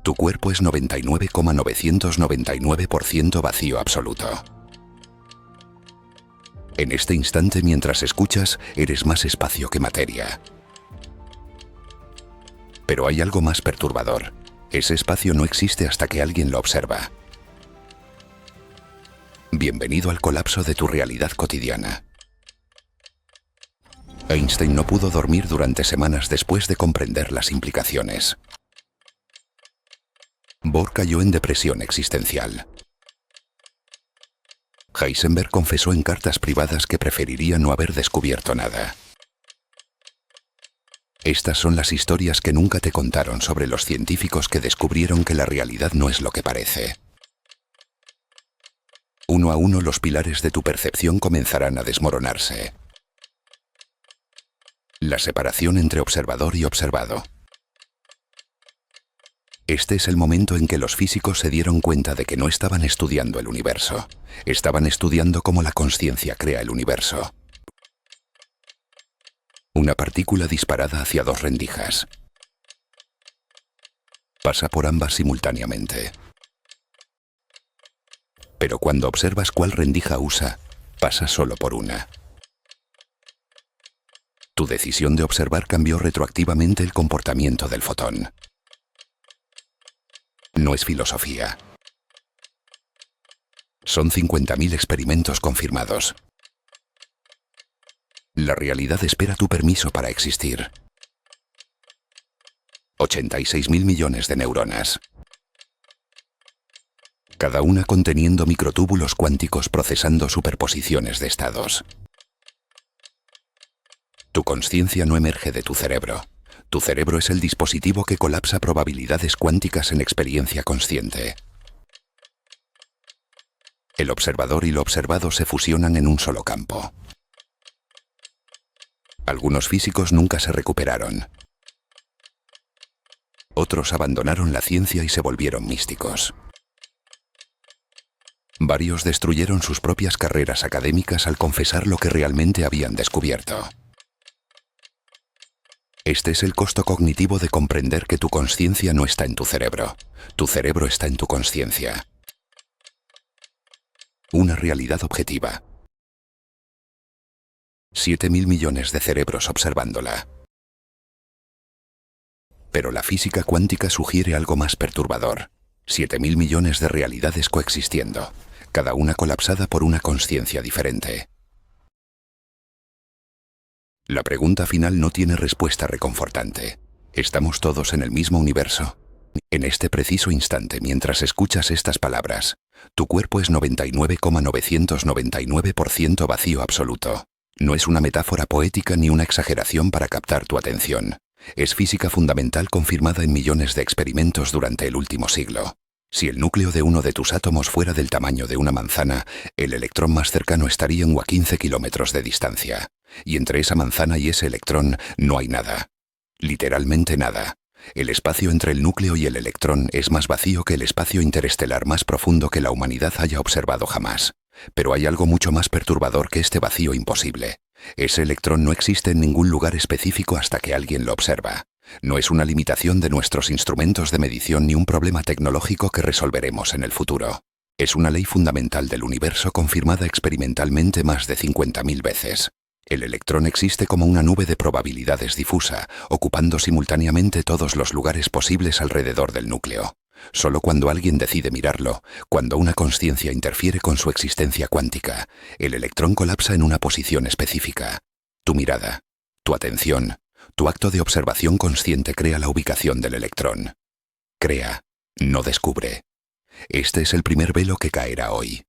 Tu cuerpo es 99,999% vacío absoluto. En este instante, mientras escuchas, eres más espacio que materia. Pero hay algo más perturbador. Ese espacio no existe hasta que alguien lo observa. Bienvenido al colapso de tu realidad cotidiana. Einstein no pudo dormir durante semanas después de comprender las implicaciones. Bohr cayó en depresión existencial. Heisenberg confesó en cartas privadas que preferiría no haber descubierto nada. Estas son las historias que nunca te contaron sobre los científicos que descubrieron que la realidad no es lo que parece. Uno a uno los pilares de tu percepción comenzarán a desmoronarse. La separación entre observador y observado. Este es el momento en que los físicos se dieron cuenta de que no estaban estudiando el universo. Estaban estudiando cómo la consciencia crea el universo. Una partícula disparada hacia dos rendijas. Pasa por ambas simultáneamente. Pero cuando observas cuál rendija usa, pasa solo por una. Tu decisión de observar cambió retroactivamente el comportamiento del fotón. No es filosofía. Son 50.000 experimentos confirmados. La realidad espera tu permiso para existir. 86.000 millones de neuronas. Cada una conteniendo microtúbulos cuánticos procesando superposiciones de estados. Tu consciencia no emerge de tu cerebro. Tu cerebro es el dispositivo que colapsa probabilidades cuánticas en experiencia consciente. El observador y lo observado se fusionan en un solo campo. Algunos físicos nunca se recuperaron. Otros abandonaron la ciencia y se volvieron místicos. Varios destruyeron sus propias carreras académicas al confesar lo que realmente habían descubierto. Este es el costo cognitivo de comprender que tu consciencia no está en tu cerebro está en tu consciencia. Una realidad objetiva. 7.000 millones de cerebros observándola. Pero la física cuántica sugiere algo más perturbador. 7.000 millones de realidades coexistiendo, cada una colapsada por una consciencia diferente. La pregunta final no tiene respuesta reconfortante. ¿Estamos todos en el mismo universo? En este preciso instante, mientras escuchas estas palabras, tu cuerpo es 99,999% vacío absoluto. No es una metáfora poética ni una exageración para captar tu atención. Es física fundamental confirmada en millones de experimentos durante el último siglo. Si el núcleo de uno de tus átomos fuera del tamaño de una manzana, el electrón más cercano estaría en 15 kilómetros de distancia. Y entre esa manzana y ese electrón no hay nada. Literalmente nada. El espacio entre el núcleo y el electrón es más vacío que el espacio interestelar más profundo que la humanidad haya observado jamás. Pero hay algo mucho más perturbador que este vacío imposible. Ese electrón no existe en ningún lugar específico hasta que alguien lo observa. No es una limitación de nuestros instrumentos de medición ni un problema tecnológico que resolveremos en el futuro. Es una ley fundamental del universo confirmada experimentalmente más de 50.000 veces. El electrón existe como una nube de probabilidades difusa, ocupando simultáneamente todos los lugares posibles alrededor del núcleo. Solo cuando alguien decide mirarlo, cuando una consciencia interfiere con su existencia cuántica, el electrón colapsa en una posición específica. Tu mirada, tu atención, tu acto de observación consciente crea la ubicación del electrón. Crea, no descubre. Este es el primer velo que caerá hoy.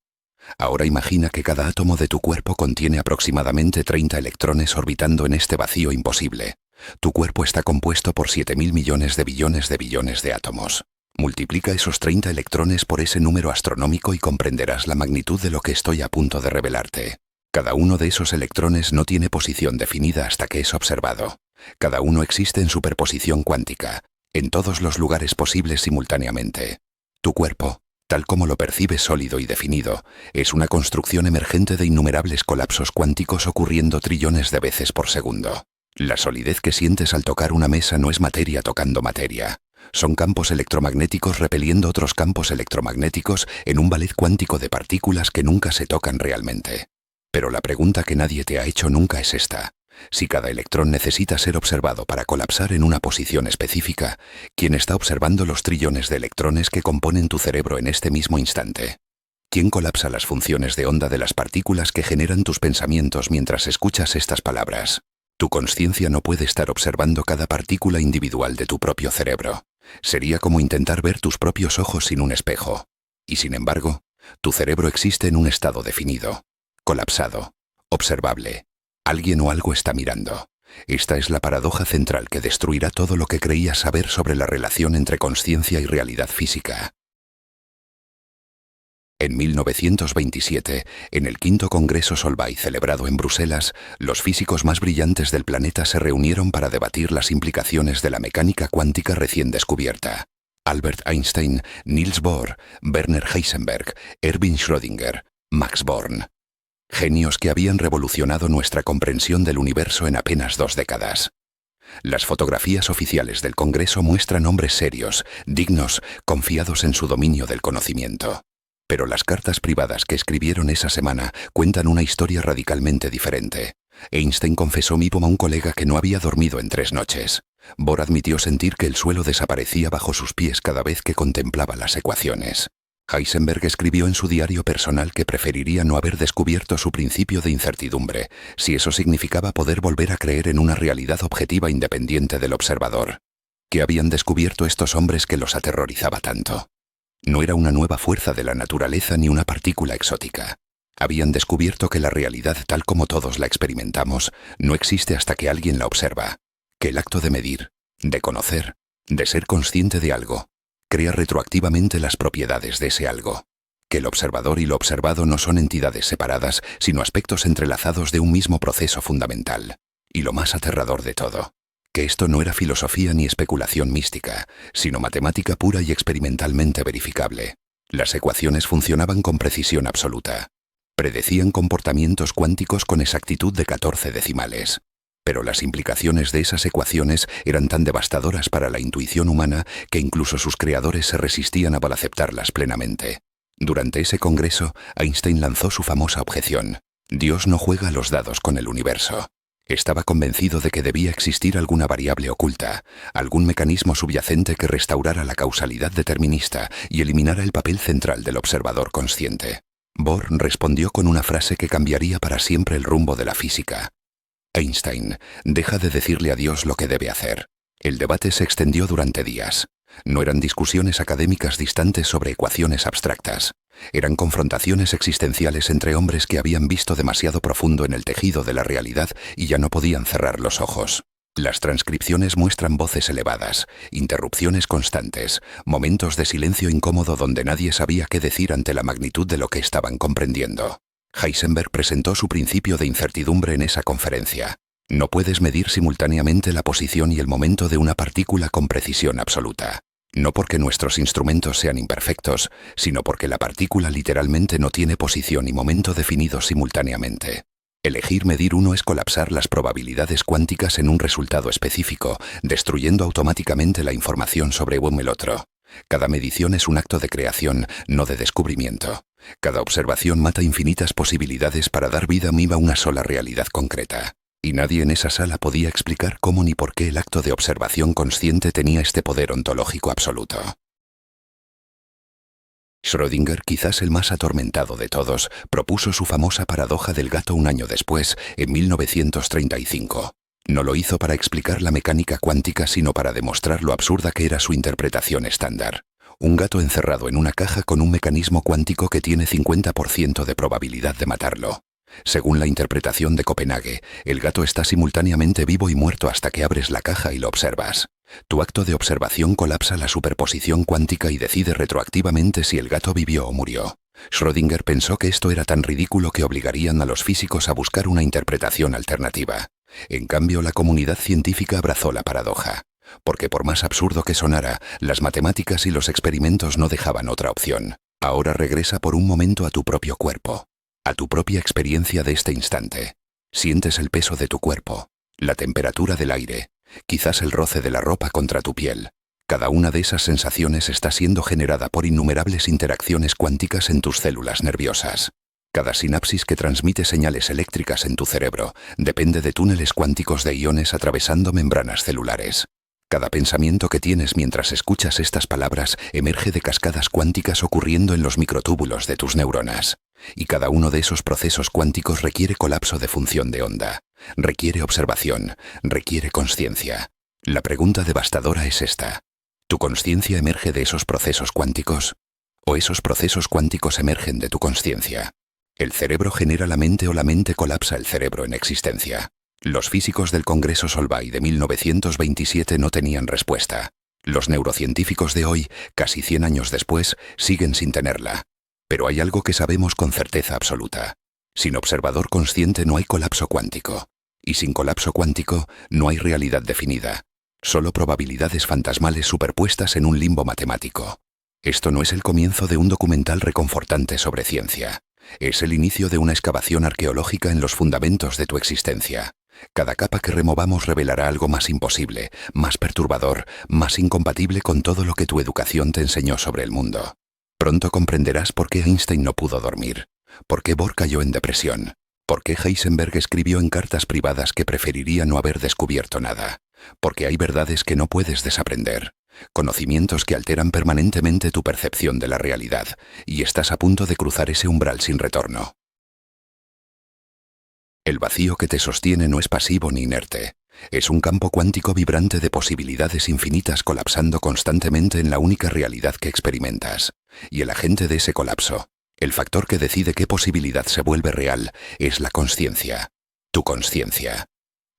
Ahora imagina que cada átomo de tu cuerpo contiene aproximadamente 30 electrones orbitando en este vacío imposible. Tu cuerpo está compuesto por 7.000 millones de billones de átomos. Multiplica esos 30 electrones por ese número astronómico y comprenderás la magnitud de lo que estoy a punto de revelarte. Cada uno de esos electrones no tiene posición definida hasta que es observado. Cada uno existe en superposición cuántica, en todos los lugares posibles simultáneamente. Tu cuerpo, tal como lo percibes sólido y definido, es una construcción emergente de innumerables colapsos cuánticos ocurriendo trillones de veces por segundo. La solidez que sientes al tocar una mesa no es materia tocando materia. Son campos electromagnéticos repeliendo otros campos electromagnéticos en un ballet cuántico de partículas que nunca se tocan realmente. Pero la pregunta que nadie te ha hecho nunca es esta. Si cada electrón necesita ser observado para colapsar en una posición específica, ¿quién está observando los trillones de electrones que componen tu cerebro en este mismo instante? ¿Quién colapsa las funciones de onda de las partículas que generan tus pensamientos mientras escuchas estas palabras? Tu consciencia no puede estar observando cada partícula individual de tu propio cerebro. Sería como intentar ver tus propios ojos sin un espejo. Y sin embargo, tu cerebro existe en un estado definido, colapsado, observable. Alguien o algo está mirando. Esta es la paradoja central que destruirá todo lo que creías saber sobre la relación entre consciencia y realidad física. En 1927, en el quinto Congreso Solvay celebrado en Bruselas, los físicos más brillantes del planeta se reunieron para debatir las implicaciones de la mecánica cuántica recién descubierta. Albert Einstein, Niels Bohr, Werner Heisenberg, Erwin Schrödinger, Max Born. Genios que habían revolucionado nuestra comprensión del universo en apenas 2 décadas. Las fotografías oficiales del Congreso muestran hombres serios, dignos, confiados en su dominio del conocimiento. Pero las cartas privadas que escribieron esa semana cuentan una historia radicalmente diferente. Einstein confesó mismo a un colega que no había dormido en 3 noches. Bohr admitió sentir que el suelo desaparecía bajo sus pies cada vez que contemplaba las ecuaciones. Heisenberg escribió en su diario personal que preferiría no haber descubierto su principio de incertidumbre, si eso significaba poder volver a creer en una realidad objetiva independiente del observador. ¿Qué habían descubierto estos hombres que los aterrorizaba tanto? No era una nueva fuerza de la naturaleza ni una partícula exótica. Habían descubierto que la realidad tal como todos la experimentamos no existe hasta que alguien la observa. Que el acto de medir, de conocer, de ser consciente de algo, crea retroactivamente las propiedades de ese algo. Que el observador y lo observado no son entidades separadas, sino aspectos entrelazados de un mismo proceso fundamental. Y lo más aterrador de todo, que esto no era filosofía ni especulación mística, sino matemática pura y experimentalmente verificable. Las ecuaciones funcionaban con precisión absoluta. Predecían comportamientos cuánticos con exactitud de 14 decimales. Pero las implicaciones de esas ecuaciones eran tan devastadoras para la intuición humana que incluso sus creadores se resistían a aceptarlas plenamente. Durante ese congreso, Einstein lanzó su famosa objeción: Dios no juega a los dados con el universo. Estaba convencido de que debía existir alguna variable oculta, algún mecanismo subyacente que restaurara la causalidad determinista y eliminara el papel central del observador consciente. Bohr respondió con una frase que cambiaría para siempre el rumbo de la física. Einstein, deja de decirle a Dios lo que debe hacer. El debate se extendió durante días. No eran discusiones académicas distantes sobre ecuaciones abstractas. Eran confrontaciones existenciales entre hombres que habían visto demasiado profundo en el tejido de la realidad y ya no podían cerrar los ojos. Las transcripciones muestran voces elevadas, interrupciones constantes, momentos de silencio incómodo donde nadie sabía qué decir ante la magnitud de lo que estaban comprendiendo. Heisenberg presentó su principio de incertidumbre en esa conferencia. No puedes medir simultáneamente la posición y el momento de una partícula con precisión absoluta. No porque nuestros instrumentos sean imperfectos, sino porque la partícula literalmente no tiene posición y momento definidos simultáneamente. Elegir medir uno es colapsar las probabilidades cuánticas en un resultado específico, destruyendo automáticamente la información sobre el otro. Cada medición es un acto de creación, no de descubrimiento. Cada observación mata infinitas posibilidades para dar vida a una sola realidad concreta. Y nadie en esa sala podía explicar cómo ni por qué el acto de observación consciente tenía este poder ontológico absoluto. Schrödinger, quizás el más atormentado de todos, propuso su famosa paradoja del gato un año después, en 1935. No lo hizo para explicar la mecánica cuántica, sino para demostrar lo absurda que era su interpretación estándar. Un gato encerrado en una caja con un mecanismo cuántico que tiene 50% de probabilidad de matarlo. Según la interpretación de Copenhague, el gato está simultáneamente vivo y muerto hasta que abres la caja y lo observas. Tu acto de observación colapsa la superposición cuántica y decide retroactivamente si el gato vivió o murió. Schrödinger pensó que esto era tan ridículo que obligarían a los físicos a buscar una interpretación alternativa. En cambio, la comunidad científica abrazó la paradoja. Porque por más absurdo que sonara, las matemáticas y los experimentos no dejaban otra opción. Ahora regresa por un momento a tu propio cuerpo, a tu propia experiencia de este instante. Sientes el peso de tu cuerpo, la temperatura del aire, quizás el roce de la ropa contra tu piel. Cada una de esas sensaciones está siendo generada por innumerables interacciones cuánticas en tus células nerviosas. Cada sinapsis que transmite señales eléctricas en tu cerebro depende de túneles cuánticos de iones atravesando membranas celulares. Cada pensamiento que tienes mientras escuchas estas palabras emerge de cascadas cuánticas ocurriendo en los microtúbulos de tus neuronas. Y cada uno de esos procesos cuánticos requiere colapso de función de onda, requiere observación, requiere consciencia. La pregunta devastadora es esta: ¿tu consciencia emerge de esos procesos cuánticos? ¿O esos procesos cuánticos emergen de tu consciencia? ¿El cerebro genera la mente o la mente colapsa el cerebro en existencia? Los físicos del Congreso Solvay de 1927 no tenían respuesta. Los neurocientíficos de hoy, casi 100 años después, siguen sin tenerla. Pero hay algo que sabemos con certeza absoluta. Sin observador consciente no hay colapso cuántico. Y sin colapso cuántico no hay realidad definida. Solo probabilidades fantasmales superpuestas en un limbo matemático. Esto no es el comienzo de un documental reconfortante sobre ciencia. Es el inicio de una excavación arqueológica en los fundamentos de tu existencia. Cada capa que removamos revelará algo más imposible, más perturbador, más incompatible con todo lo que tu educación te enseñó sobre el mundo. Pronto comprenderás por qué Einstein no pudo dormir, por qué Bohr cayó en depresión, por qué Heisenberg escribió en cartas privadas que preferiría no haber descubierto nada, porque hay verdades que no puedes desaprender, conocimientos que alteran permanentemente tu percepción de la realidad, y estás a punto de cruzar ese umbral sin retorno. El vacío que te sostiene no es pasivo ni inerte. Es un campo cuántico vibrante de posibilidades infinitas colapsando constantemente en la única realidad que experimentas. Y el agente de ese colapso, el factor que decide qué posibilidad se vuelve real, es la consciencia. Tu consciencia.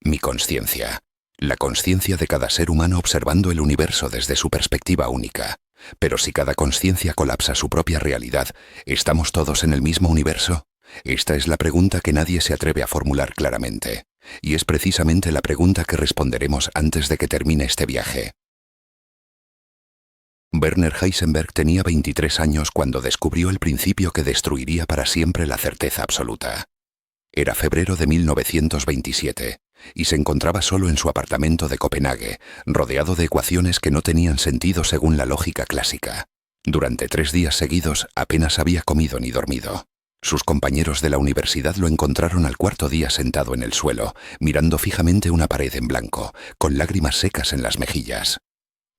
Mi consciencia. La consciencia de cada ser humano observando el universo desde su perspectiva única. Pero si cada consciencia colapsa su propia realidad, ¿estamos todos en el mismo universo? Esta es la pregunta que nadie se atreve a formular claramente, y es precisamente la pregunta que responderemos antes de que termine este viaje. Werner Heisenberg tenía 23 años cuando descubrió el principio que destruiría para siempre la certeza absoluta. Era febrero de 1927, y se encontraba solo en su apartamento de Copenhague, rodeado de ecuaciones que no tenían sentido según la lógica clásica. Durante 3 días seguidos apenas había comido ni dormido. Sus compañeros de la universidad lo encontraron al cuarto día sentado en el suelo, mirando fijamente una pared en blanco, con lágrimas secas en las mejillas.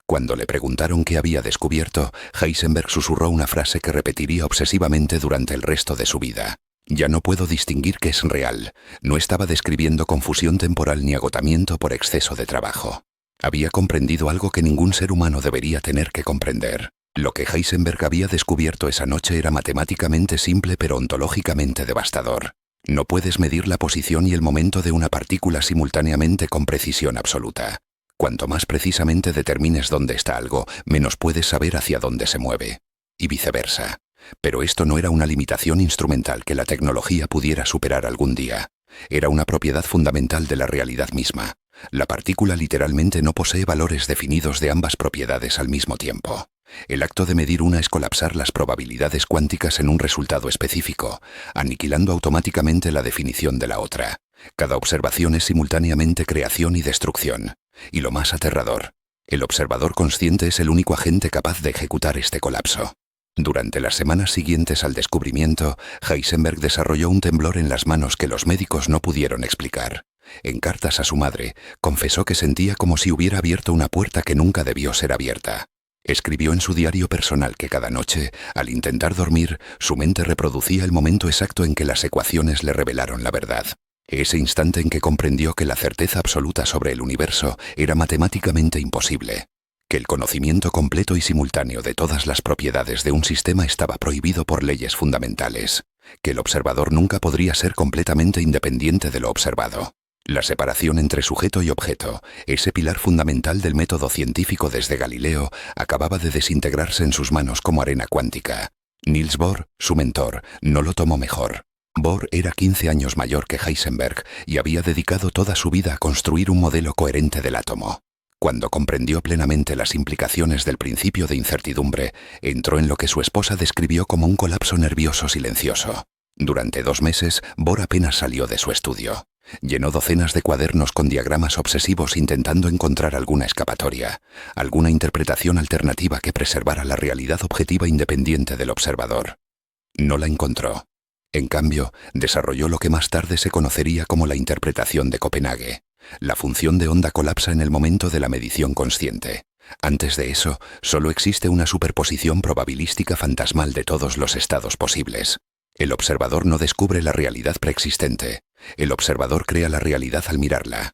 Cuando le preguntaron qué había descubierto, Heisenberg susurró una frase que repetiría obsesivamente durante el resto de su vida. Ya no puedo distinguir qué es real. No estaba describiendo confusión temporal ni agotamiento por exceso de trabajo. Había comprendido algo que ningún ser humano debería tener que comprender. Lo que Heisenberg había descubierto esa noche era matemáticamente simple pero ontológicamente devastador. No puedes medir la posición y el momento de una partícula simultáneamente con precisión absoluta. Cuanto más precisamente determines dónde está algo, menos puedes saber hacia dónde se mueve. Y viceversa. Pero esto no era una limitación instrumental que la tecnología pudiera superar algún día. Era una propiedad fundamental de la realidad misma. La partícula literalmente no posee valores definidos de ambas propiedades al mismo tiempo. El acto de medir una es colapsar las probabilidades cuánticas en un resultado específico, aniquilando automáticamente la definición de la otra. Cada observación es simultáneamente creación y destrucción. Y lo más aterrador, el observador consciente es el único agente capaz de ejecutar este colapso. Durante las semanas siguientes al descubrimiento, Heisenberg desarrolló un temblor en las manos que los médicos no pudieron explicar. En cartas a su madre, confesó que sentía como si hubiera abierto una puerta que nunca debió ser abierta. Escribió en su diario personal que cada noche, al intentar dormir, su mente reproducía el momento exacto en que las ecuaciones le revelaron la verdad. Ese instante en que comprendió que la certeza absoluta sobre el universo era matemáticamente imposible. Que el conocimiento completo y simultáneo de todas las propiedades de un sistema estaba prohibido por leyes fundamentales. Que el observador nunca podría ser completamente independiente de lo observado. La separación entre sujeto y objeto, ese pilar fundamental del método científico desde Galileo, acababa de desintegrarse en sus manos como arena cuántica. Niels Bohr, su mentor, no lo tomó mejor. Bohr era 15 años mayor que Heisenberg y había dedicado toda su vida a construir un modelo coherente del átomo. Cuando comprendió plenamente las implicaciones del principio de incertidumbre, entró en lo que su esposa describió como un colapso nervioso silencioso. Durante 2 meses, Bohr apenas salió de su estudio. Llenó docenas de cuadernos con diagramas obsesivos intentando encontrar alguna escapatoria, alguna interpretación alternativa que preservara la realidad objetiva independiente del observador. No la encontró. En cambio, desarrolló lo que más tarde se conocería como la interpretación de Copenhague. La función de onda colapsa en el momento de la medición consciente. Antes de eso, solo existe una superposición probabilística fantasmal de todos los estados posibles. El observador no descubre la realidad preexistente. El observador crea la realidad al mirarla.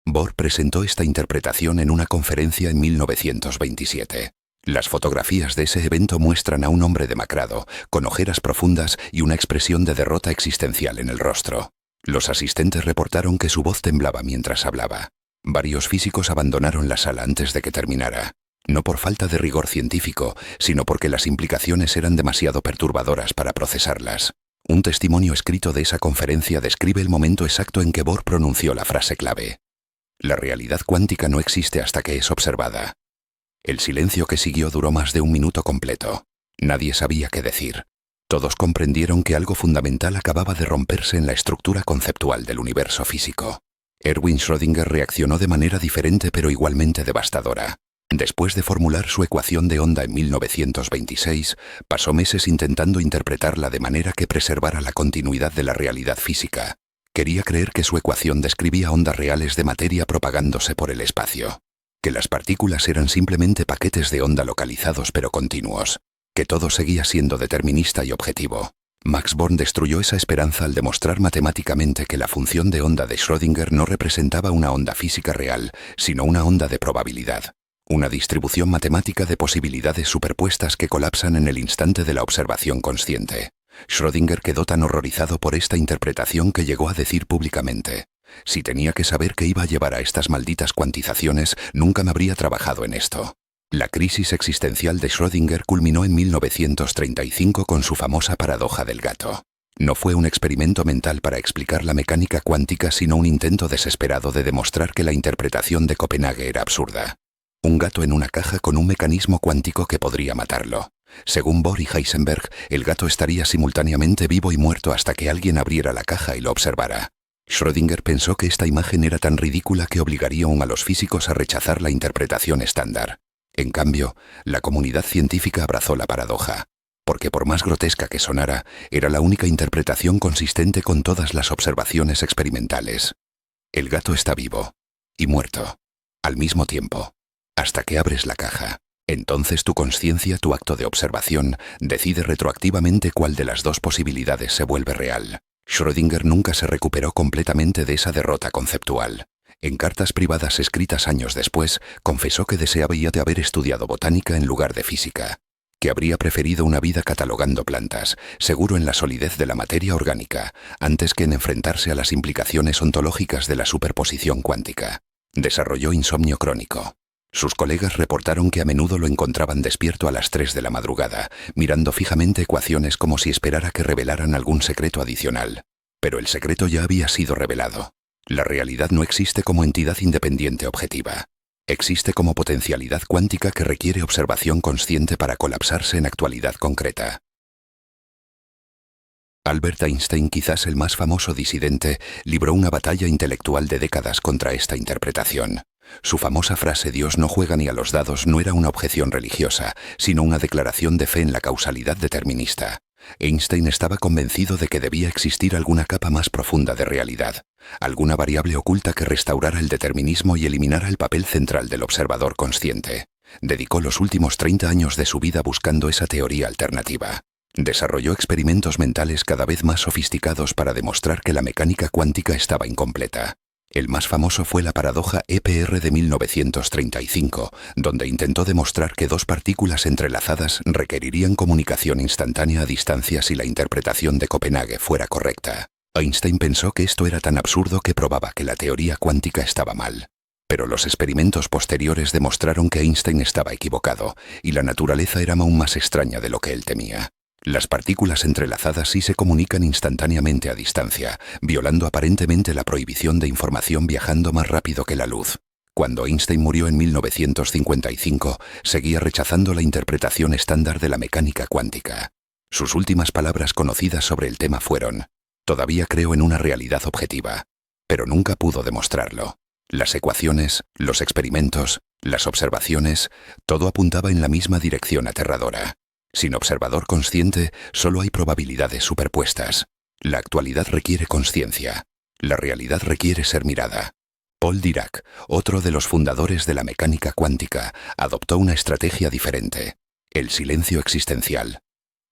Bohr presentó esta interpretación en una conferencia en 1927. Las fotografías de ese evento muestran a un hombre demacrado, con ojeras profundas y una expresión de derrota existencial en el rostro. Los asistentes reportaron que su voz temblaba mientras hablaba. Varios físicos abandonaron la sala antes de que terminara. No por falta de rigor científico, sino porque las implicaciones eran demasiado perturbadoras para procesarlas. Un testimonio escrito de esa conferencia describe el momento exacto en que Bohr pronunció la frase clave. La realidad cuántica no existe hasta que es observada. El silencio que siguió duró más de un minuto completo. Nadie sabía qué decir. Todos comprendieron que algo fundamental acababa de romperse en la estructura conceptual del universo físico. Erwin Schrödinger reaccionó de manera diferente pero igualmente devastadora. Después de formular su ecuación de onda en 1926, pasó meses intentando interpretarla de manera que preservara la continuidad de la realidad física. Quería creer que su ecuación describía ondas reales de materia propagándose por el espacio, que las partículas eran simplemente paquetes de onda localizados pero continuos, que todo seguía siendo determinista y objetivo. Max Born destruyó esa esperanza al demostrar matemáticamente que la función de onda de Schrödinger no representaba una onda física real, sino una onda de probabilidad. Una distribución matemática de posibilidades superpuestas que colapsan en el instante de la observación consciente. Schrödinger quedó tan horrorizado por esta interpretación que llegó a decir públicamente: si tenía que saber qué iba a llevar a estas malditas cuantizaciones, nunca me habría trabajado en esto. La crisis existencial de Schrödinger culminó en 1935 con su famosa paradoja del gato. No fue un experimento mental para explicar la mecánica cuántica, sino un intento desesperado de demostrar que la interpretación de Copenhague era absurda. Un gato en una caja con un mecanismo cuántico que podría matarlo. Según Bohr y Heisenberg, el gato estaría simultáneamente vivo y muerto hasta que alguien abriera la caja y lo observara. Schrödinger pensó que esta imagen era tan ridícula que obligaría aún a los físicos a rechazar la interpretación estándar. En cambio, la comunidad científica abrazó la paradoja, porque por más grotesca que sonara, era la única interpretación consistente con todas las observaciones experimentales. El gato está vivo y muerto al mismo tiempo, hasta que abres la caja. Entonces tu conciencia, tu acto de observación, decide retroactivamente cuál de las dos posibilidades se vuelve real. Schrödinger nunca se recuperó completamente de esa derrota conceptual. En cartas privadas escritas años después, confesó que deseaba de haber estudiado botánica en lugar de física, que habría preferido una vida catalogando plantas, seguro en la solidez de la materia orgánica, antes que en enfrentarse a las implicaciones ontológicas de la superposición cuántica. Desarrolló insomnio crónico. Sus colegas reportaron que a menudo lo encontraban despierto a las 3 de la madrugada, mirando fijamente ecuaciones como si esperara que revelaran algún secreto adicional. Pero el secreto ya había sido revelado. La realidad no existe como entidad independiente objetiva. Existe como potencialidad cuántica que requiere observación consciente para colapsarse en actualidad concreta. Albert Einstein, quizás el más famoso disidente, libró una batalla intelectual de décadas contra esta interpretación. Su famosa frase «Dios no juega ni a los dados» no era una objeción religiosa, sino una declaración de fe en la causalidad determinista. Einstein estaba convencido de que debía existir alguna capa más profunda de realidad, alguna variable oculta que restaurara el determinismo y eliminara el papel central del observador consciente. Dedicó los últimos 30 años de su vida buscando esa teoría alternativa. Desarrolló experimentos mentales cada vez más sofisticados para demostrar que la mecánica cuántica estaba incompleta. El más famoso fue la paradoja EPR de 1935, donde intentó demostrar que dos partículas entrelazadas requerirían comunicación instantánea a distancia si la interpretación de Copenhague fuera correcta. Einstein pensó que esto era tan absurdo que probaba que la teoría cuántica estaba mal. Pero los experimentos posteriores demostraron que Einstein estaba equivocado, y la naturaleza era aún más extraña de lo que él temía. Las partículas entrelazadas sí se comunican instantáneamente a distancia, violando aparentemente la prohibición de información viajando más rápido que la luz. Cuando Einstein murió en 1955, seguía rechazando la interpretación estándar de la mecánica cuántica. Sus últimas palabras conocidas sobre el tema fueron: Todavía creo en una realidad objetiva, pero nunca pudo demostrarlo. Las ecuaciones, los experimentos, las observaciones, todo apuntaba en la misma dirección aterradora. Sin observador consciente, solo hay probabilidades superpuestas. La actualidad requiere consciencia. La realidad requiere ser mirada. Paul Dirac, otro de los fundadores de la mecánica cuántica, adoptó una estrategia diferente: el silencio existencial.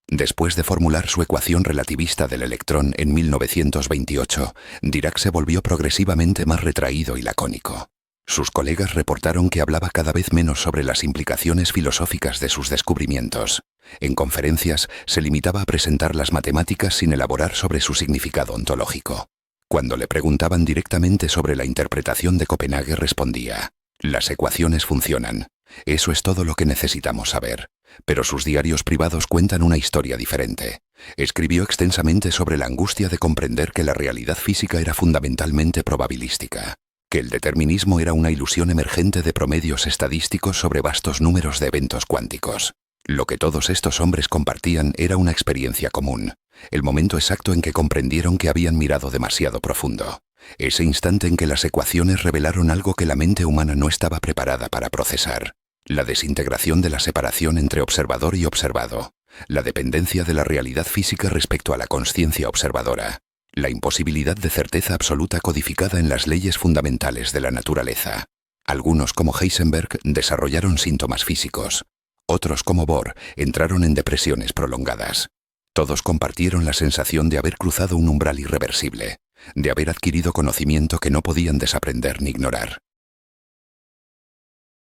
Después de formular su ecuación relativista del electrón en 1928, Dirac se volvió progresivamente más retraído y lacónico. Sus colegas reportaron que hablaba cada vez menos sobre las implicaciones filosóficas de sus descubrimientos. En conferencias se limitaba a presentar las matemáticas sin elaborar sobre su significado ontológico. Cuando le preguntaban directamente sobre la interpretación de Copenhague, respondía: «Las ecuaciones funcionan. Eso es todo lo que necesitamos saber». Pero sus diarios privados cuentan una historia diferente. Escribió extensamente sobre la angustia de comprender que la realidad física era fundamentalmente probabilística, que el determinismo era una ilusión emergente de promedios estadísticos sobre vastos números de eventos cuánticos. Lo que todos estos hombres compartían era una experiencia común, el momento exacto en que comprendieron que habían mirado demasiado profundo, ese instante en que las ecuaciones revelaron algo que la mente humana no estaba preparada para procesar: la desintegración de la separación entre observador y observado, la dependencia de la realidad física respecto a la consciencia observadora, la imposibilidad de certeza absoluta codificada en las leyes fundamentales de la naturaleza. Algunos, como Heisenberg, desarrollaron síntomas físicos. Otros, como Bohr, entraron en depresiones prolongadas. Todos compartieron la sensación de haber cruzado un umbral irreversible, de haber adquirido conocimiento que no podían desaprender ni ignorar.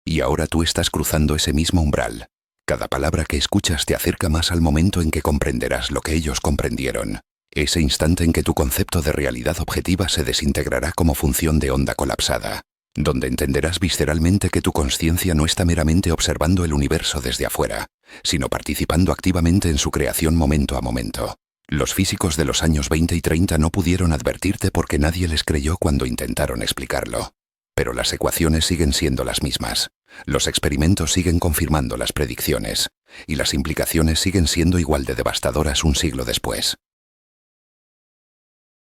Y ahora tú estás cruzando ese mismo umbral. Cada palabra que escuchas te acerca más al momento en que comprenderás lo que ellos comprendieron. Ese instante en que tu concepto de realidad objetiva se desintegrará como función de onda colapsada, donde entenderás visceralmente que tu consciencia no está meramente observando el universo desde afuera, sino participando activamente en su creación momento a momento. Los físicos de los años 20 y 30 no pudieron advertirte porque nadie les creyó cuando intentaron explicarlo. Pero las ecuaciones siguen siendo las mismas, los experimentos siguen confirmando las predicciones, y las implicaciones siguen siendo igual de devastadoras un siglo después.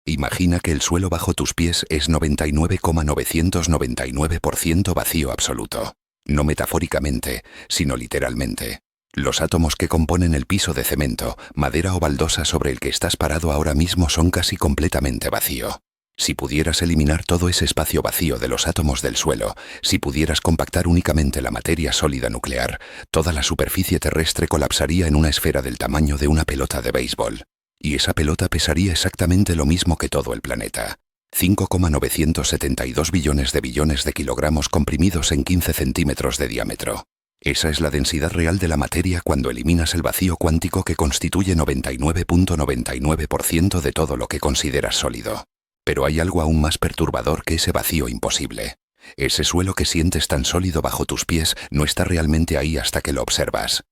Imagina que el suelo bajo tus pies es 99,999% vacío absoluto. No metafóricamente, sino literalmente. Los átomos que componen el piso de cemento, madera o baldosa sobre el que estás parado ahora mismo son casi completamente vacío. Si pudieras eliminar todo ese espacio vacío de los átomos del suelo, si pudieras compactar únicamente la materia sólida nuclear, toda la superficie terrestre colapsaría en una esfera del tamaño de una pelota de béisbol. Y esa pelota pesaría exactamente lo mismo que todo el planeta. 5,972 billones de kilogramos comprimidos en 15 centímetros de diámetro. Esa es la densidad real de la materia cuando eliminas el vacío cuántico que constituye 99,99% de todo lo que consideras sólido. Pero hay algo aún más perturbador que ese vacío imposible. Ese suelo que sientes tan sólido bajo tus pies no está realmente ahí hasta que lo observas.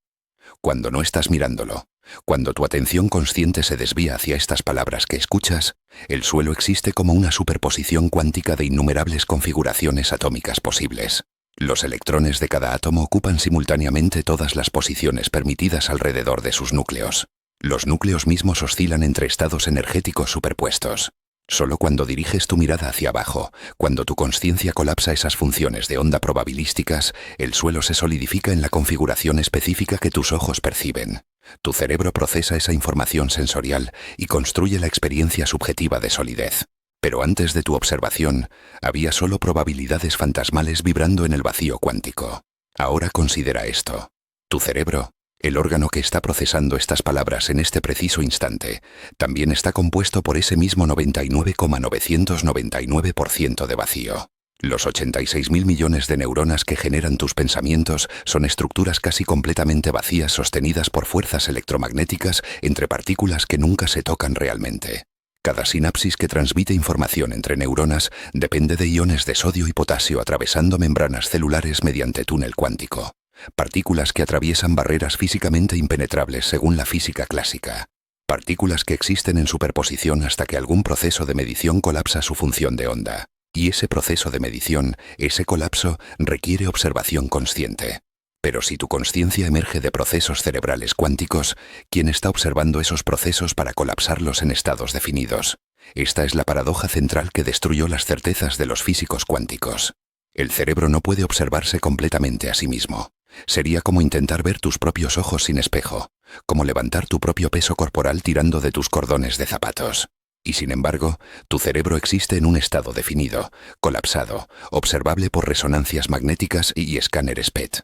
Cuando no estás mirándolo, cuando tu atención consciente se desvía hacia estas palabras que escuchas, el suelo existe como una superposición cuántica de innumerables configuraciones atómicas posibles. Los electrones de cada átomo ocupan simultáneamente todas las posiciones permitidas alrededor de sus núcleos. Los núcleos mismos oscilan entre estados energéticos superpuestos. Solo cuando diriges tu mirada hacia abajo, cuando tu consciencia colapsa esas funciones de onda probabilísticas, el suelo se solidifica en la configuración específica que tus ojos perciben. Tu cerebro procesa esa información sensorial y construye la experiencia subjetiva de solidez. Pero antes de tu observación, había solo probabilidades fantasmales vibrando en el vacío cuántico. Ahora considera esto. Tu cerebro, el órgano que está procesando estas palabras en este preciso instante, también está compuesto por ese mismo 99,999% de vacío. Los 86.000 millones de neuronas que generan tus pensamientos son estructuras casi completamente vacías sostenidas por fuerzas electromagnéticas entre partículas que nunca se tocan realmente. Cada sinapsis que transmite información entre neuronas depende de iones de sodio y potasio atravesando membranas celulares mediante túnel cuántico. Partículas que atraviesan barreras físicamente impenetrables según la física clásica. Partículas que existen en superposición hasta que algún proceso de medición colapsa su función de onda. Y ese proceso de medición, ese colapso, requiere observación consciente. Pero si tu consciencia emerge de procesos cerebrales cuánticos, ¿quién está observando esos procesos para colapsarlos en estados definidos? Esta es la paradoja central que destruyó las certezas de los físicos cuánticos. El cerebro no puede observarse completamente a sí mismo. Sería como intentar ver tus propios ojos sin espejo, como levantar tu propio peso corporal tirando de tus cordones de zapatos. Y sin embargo, tu cerebro existe en un estado definido, colapsado, observable por resonancias magnéticas y escáneres PET.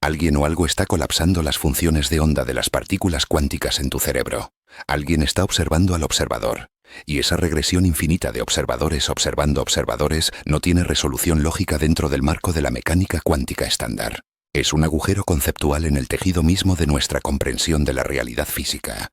Alguien o algo está colapsando las funciones de onda de las partículas cuánticas en tu cerebro. Alguien está observando al observador. Y esa regresión infinita de observadores observando observadores no tiene resolución lógica dentro del marco de la mecánica cuántica estándar. Es un agujero conceptual en el tejido mismo de nuestra comprensión de la realidad física.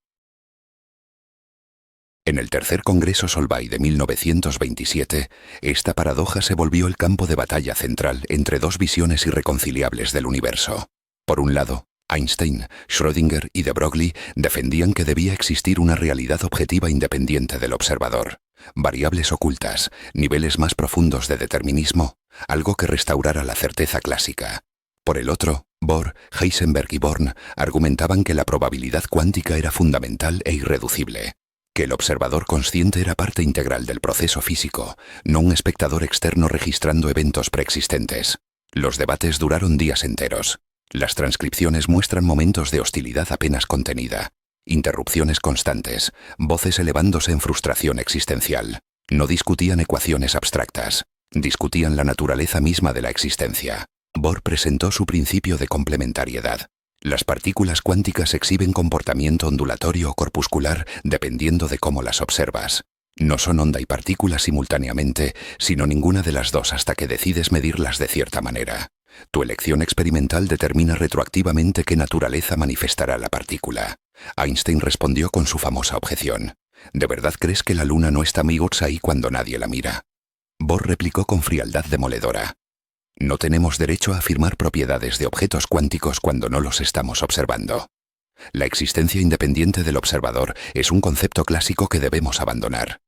En el tercer Congreso Solvay de 1927, esta paradoja se volvió el campo de batalla central entre dos visiones irreconciliables del universo. Por un lado, Einstein, Schrödinger y de Broglie defendían que debía existir una realidad objetiva independiente del observador, variables ocultas, niveles más profundos de determinismo, algo que restaurara la certeza clásica. Por el otro, Bohr, Heisenberg y Born argumentaban que la probabilidad cuántica era fundamental e irreducible, que el observador consciente era parte integral del proceso físico, no un espectador externo registrando eventos preexistentes. Los debates duraron días enteros. Las transcripciones muestran momentos de hostilidad apenas contenida, interrupciones constantes, voces elevándose en frustración existencial. No discutían ecuaciones abstractas, discutían la naturaleza misma de la existencia. Bohr presentó su principio de complementariedad. Las partículas cuánticas exhiben comportamiento ondulatorio o corpuscular dependiendo de cómo las observas. No son onda y partícula simultáneamente, sino ninguna de las dos hasta que decides medirlas de cierta manera. Tu elección experimental determina retroactivamente qué naturaleza manifestará la partícula. Einstein respondió con su famosa objeción. ¿De verdad crees que la luna no está amigos ahí cuando nadie la mira? Bohr replicó con frialdad demoledora. No tenemos derecho a afirmar propiedades de objetos cuánticos cuando no los estamos observando. La existencia independiente del observador es un concepto clásico que debemos abandonar.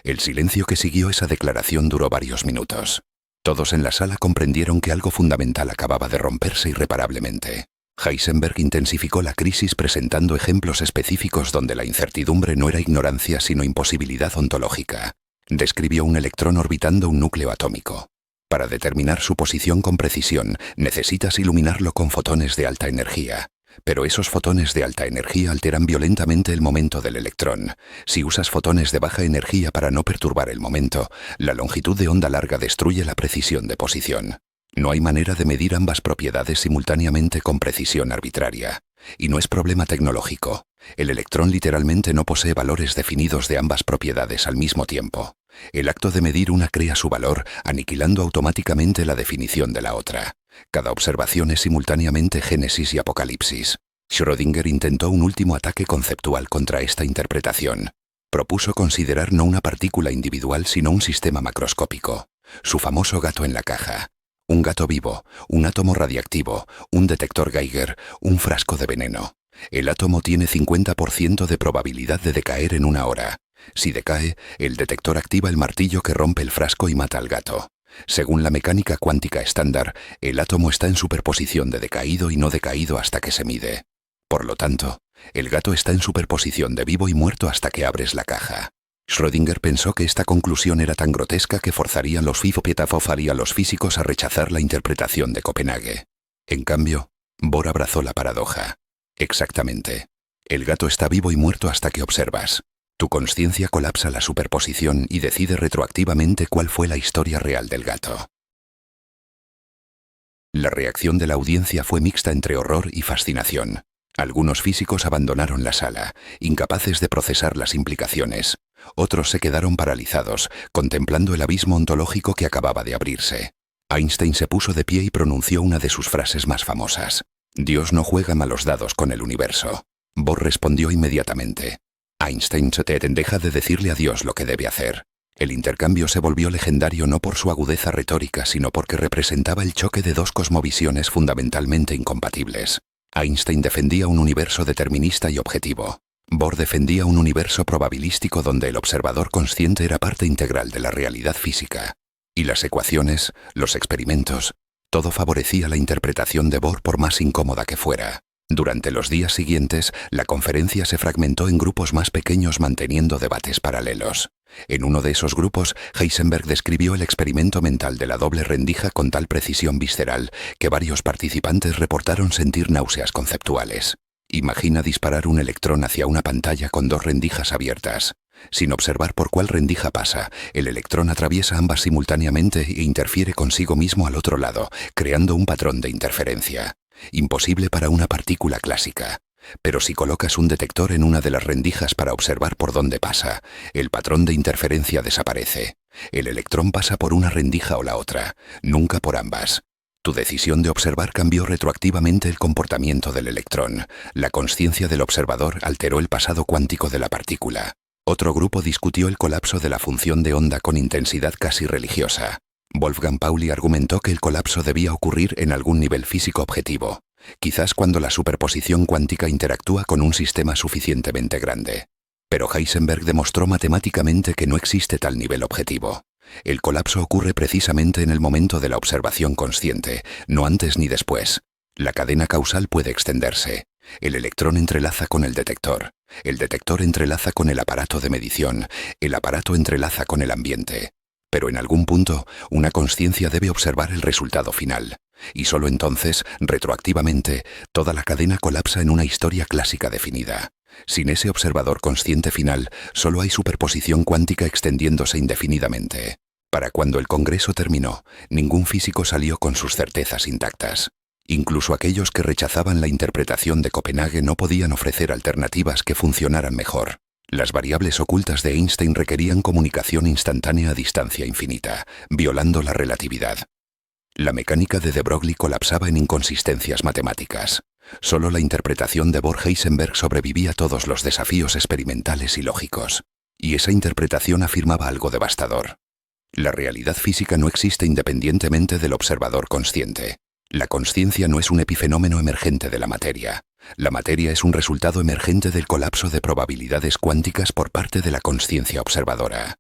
El silencio que siguió esa declaración duró varios minutos. Todos en la sala comprendieron que algo fundamental acababa de romperse irreparablemente. Heisenberg intensificó la crisis presentando ejemplos específicos donde la incertidumbre no era ignorancia sino imposibilidad ontológica. Describió un electrón orbitando un núcleo atómico. Para determinar su posición con precisión, necesitas iluminarlo con fotones de alta energía. Pero esos fotones de alta energía alteran violentamente el momento del electrón. Si usas fotones de baja energía para no perturbar el momento, la longitud de onda larga destruye la precisión de posición. No hay manera de medir ambas propiedades simultáneamente con precisión arbitraria. Y no es problema tecnológico. El electrón literalmente no posee valores definidos de ambas propiedades al mismo tiempo. El acto de medir una crea su valor, aniquilando automáticamente la definición de la otra. Cada observación es simultáneamente génesis y apocalipsis. Schrödinger intentó un último ataque conceptual contra esta interpretación. Propuso considerar no una partícula individual sino un sistema macroscópico. Su famoso gato en la caja. Un gato vivo, un átomo radiactivo, un detector Geiger, un frasco de veneno. El átomo tiene 50% de probabilidad de decaer en una hora. Si decae, el detector activa el martillo que rompe el frasco y mata al gato. Según la mecánica cuántica estándar, el átomo está en superposición de decaído y no decaído hasta que se mide. Por lo tanto, el gato está en superposición de vivo y muerto hasta que abres la caja. Schrödinger pensó que esta conclusión era tan grotesca que forzarían los a los físicos a rechazar la interpretación de Copenhague. En cambio, Bohr abrazó la paradoja. Exactamente. El gato está vivo y muerto hasta que observas. Tu consciencia colapsa la superposición y decide retroactivamente cuál fue la historia real del gato. La reacción de la audiencia fue mixta entre horror y fascinación. Algunos físicos abandonaron la sala, incapaces de procesar las implicaciones. Otros se quedaron paralizados, contemplando el abismo ontológico que acababa de abrirse. Einstein se puso de pie y pronunció una de sus frases más famosas. Dios no juega malos dados con el universo. Bohr respondió inmediatamente. Einstein, deja de decirle a Dios lo que debe hacer. El intercambio se volvió legendario no por su agudeza retórica, sino porque representaba el choque de dos cosmovisiones fundamentalmente incompatibles. Einstein defendía un universo determinista y objetivo. Bohr defendía un universo probabilístico donde el observador consciente era parte integral de la realidad física. Y las ecuaciones, los experimentos, Todo favorecía la interpretación de Bohr por más incómoda que fuera. Durante los días siguientes, la conferencia se fragmentó en grupos más pequeños manteniendo debates paralelos. En uno de esos grupos, Heisenberg describió el experimento mental de la doble rendija con tal precisión visceral que varios participantes reportaron sentir náuseas conceptuales. Imagina disparar un electrón hacia una pantalla con dos rendijas abiertas. Sin observar por cuál rendija pasa, el electrón atraviesa ambas simultáneamente e interfiere consigo mismo al otro lado, creando un patrón de interferencia. Imposible para una partícula clásica. Pero si colocas un detector en una de las rendijas para observar por dónde pasa, el patrón de interferencia desaparece. El electrón pasa por una rendija o la otra, nunca por ambas. Tu decisión de observar cambió retroactivamente el comportamiento del electrón. La consciencia del observador alteró el pasado cuántico de la partícula. Otro grupo discutió el colapso de la función de onda con intensidad casi religiosa. Wolfgang Pauli argumentó que el colapso debía ocurrir en algún nivel físico objetivo, quizás cuando la superposición cuántica interactúa con un sistema suficientemente grande. Pero Heisenberg demostró matemáticamente que no existe tal nivel objetivo. El colapso ocurre precisamente en el momento de la observación consciente, no antes ni después. La cadena causal puede extenderse. El electrón entrelaza con el detector entrelaza con el aparato de medición, el aparato entrelaza con el ambiente. Pero en algún punto, una consciencia debe observar el resultado final. Y solo entonces, retroactivamente, toda la cadena colapsa en una historia clásica definida. Sin ese observador consciente final, solo hay superposición cuántica extendiéndose indefinidamente. Para cuando el congreso terminó, ningún físico salió con sus certezas intactas. Incluso aquellos que rechazaban la interpretación de Copenhague no podían ofrecer alternativas que funcionaran mejor. Las variables ocultas de Einstein requerían comunicación instantánea a distancia infinita, violando la relatividad. La mecánica de de Broglie colapsaba en inconsistencias matemáticas. Solo la interpretación de Bohr-Heisenberg sobrevivía a todos los desafíos experimentales y lógicos. Y esa interpretación afirmaba algo devastador. La realidad física no existe independientemente del observador consciente. La consciencia no es un epifenómeno emergente de la materia. La materia es un resultado emergente del colapso de probabilidades cuánticas por parte de la consciencia observadora.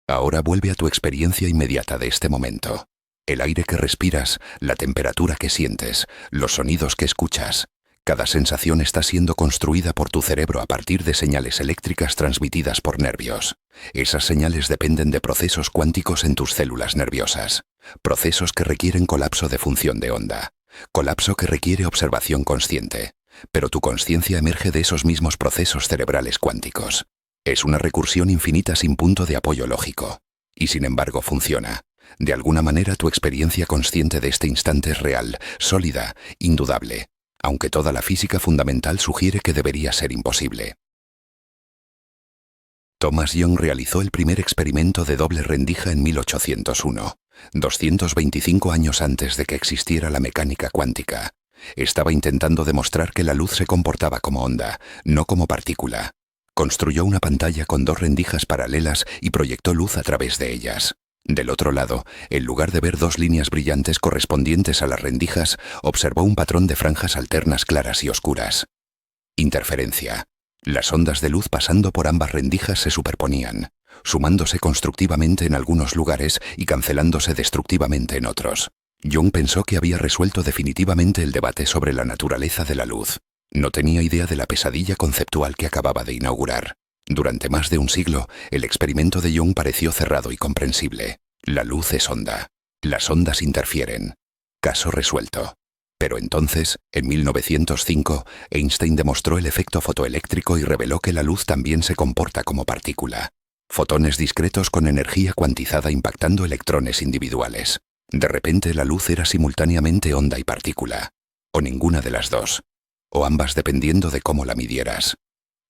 Ahora vuelve a tu experiencia inmediata de este momento. El aire que respiras, la temperatura que sientes, los sonidos que escuchas. Cada sensación está siendo construida por tu cerebro a partir de señales eléctricas transmitidas por nervios. Esas señales dependen de procesos cuánticos en tus células nerviosas. Procesos que requieren colapso de función de onda. Colapso que requiere observación consciente. Pero tu consciencia emerge de esos mismos procesos cerebrales cuánticos. Es una recursión infinita sin punto de apoyo lógico. Y sin embargo funciona. De alguna manera tu experiencia consciente de este instante es real, sólida, indudable, aunque toda la física fundamental sugiere que debería ser imposible. Thomas Young realizó el primer experimento de doble rendija en 1801, 225 años antes de que existiera la mecánica cuántica. Estaba intentando demostrar que la luz se comportaba como onda, no como partícula. Construyó una pantalla con dos rendijas paralelas y proyectó luz a través de ellas. Del otro lado, en lugar de ver dos líneas brillantes correspondientes a las rendijas, observó un patrón de franjas alternas claras y oscuras. Interferencia. Las ondas de luz pasando por ambas rendijas se superponían, sumándose constructivamente en algunos lugares y cancelándose destructivamente en otros. Young pensó que había resuelto definitivamente el debate sobre la naturaleza de la luz. No tenía idea de la pesadilla conceptual que acababa de inaugurar. Durante más de un siglo, el experimento de Young pareció cerrado y comprensible. La luz es onda. Las ondas interfieren. Caso resuelto. Pero entonces, en 1905, Einstein demostró el efecto fotoeléctrico y reveló que la luz también se comporta como partícula. Fotones discretos con energía cuantizada impactando electrones individuales. De repente la luz era simultáneamente onda y partícula. O ninguna de las dos. O ambas dependiendo de cómo la midieras.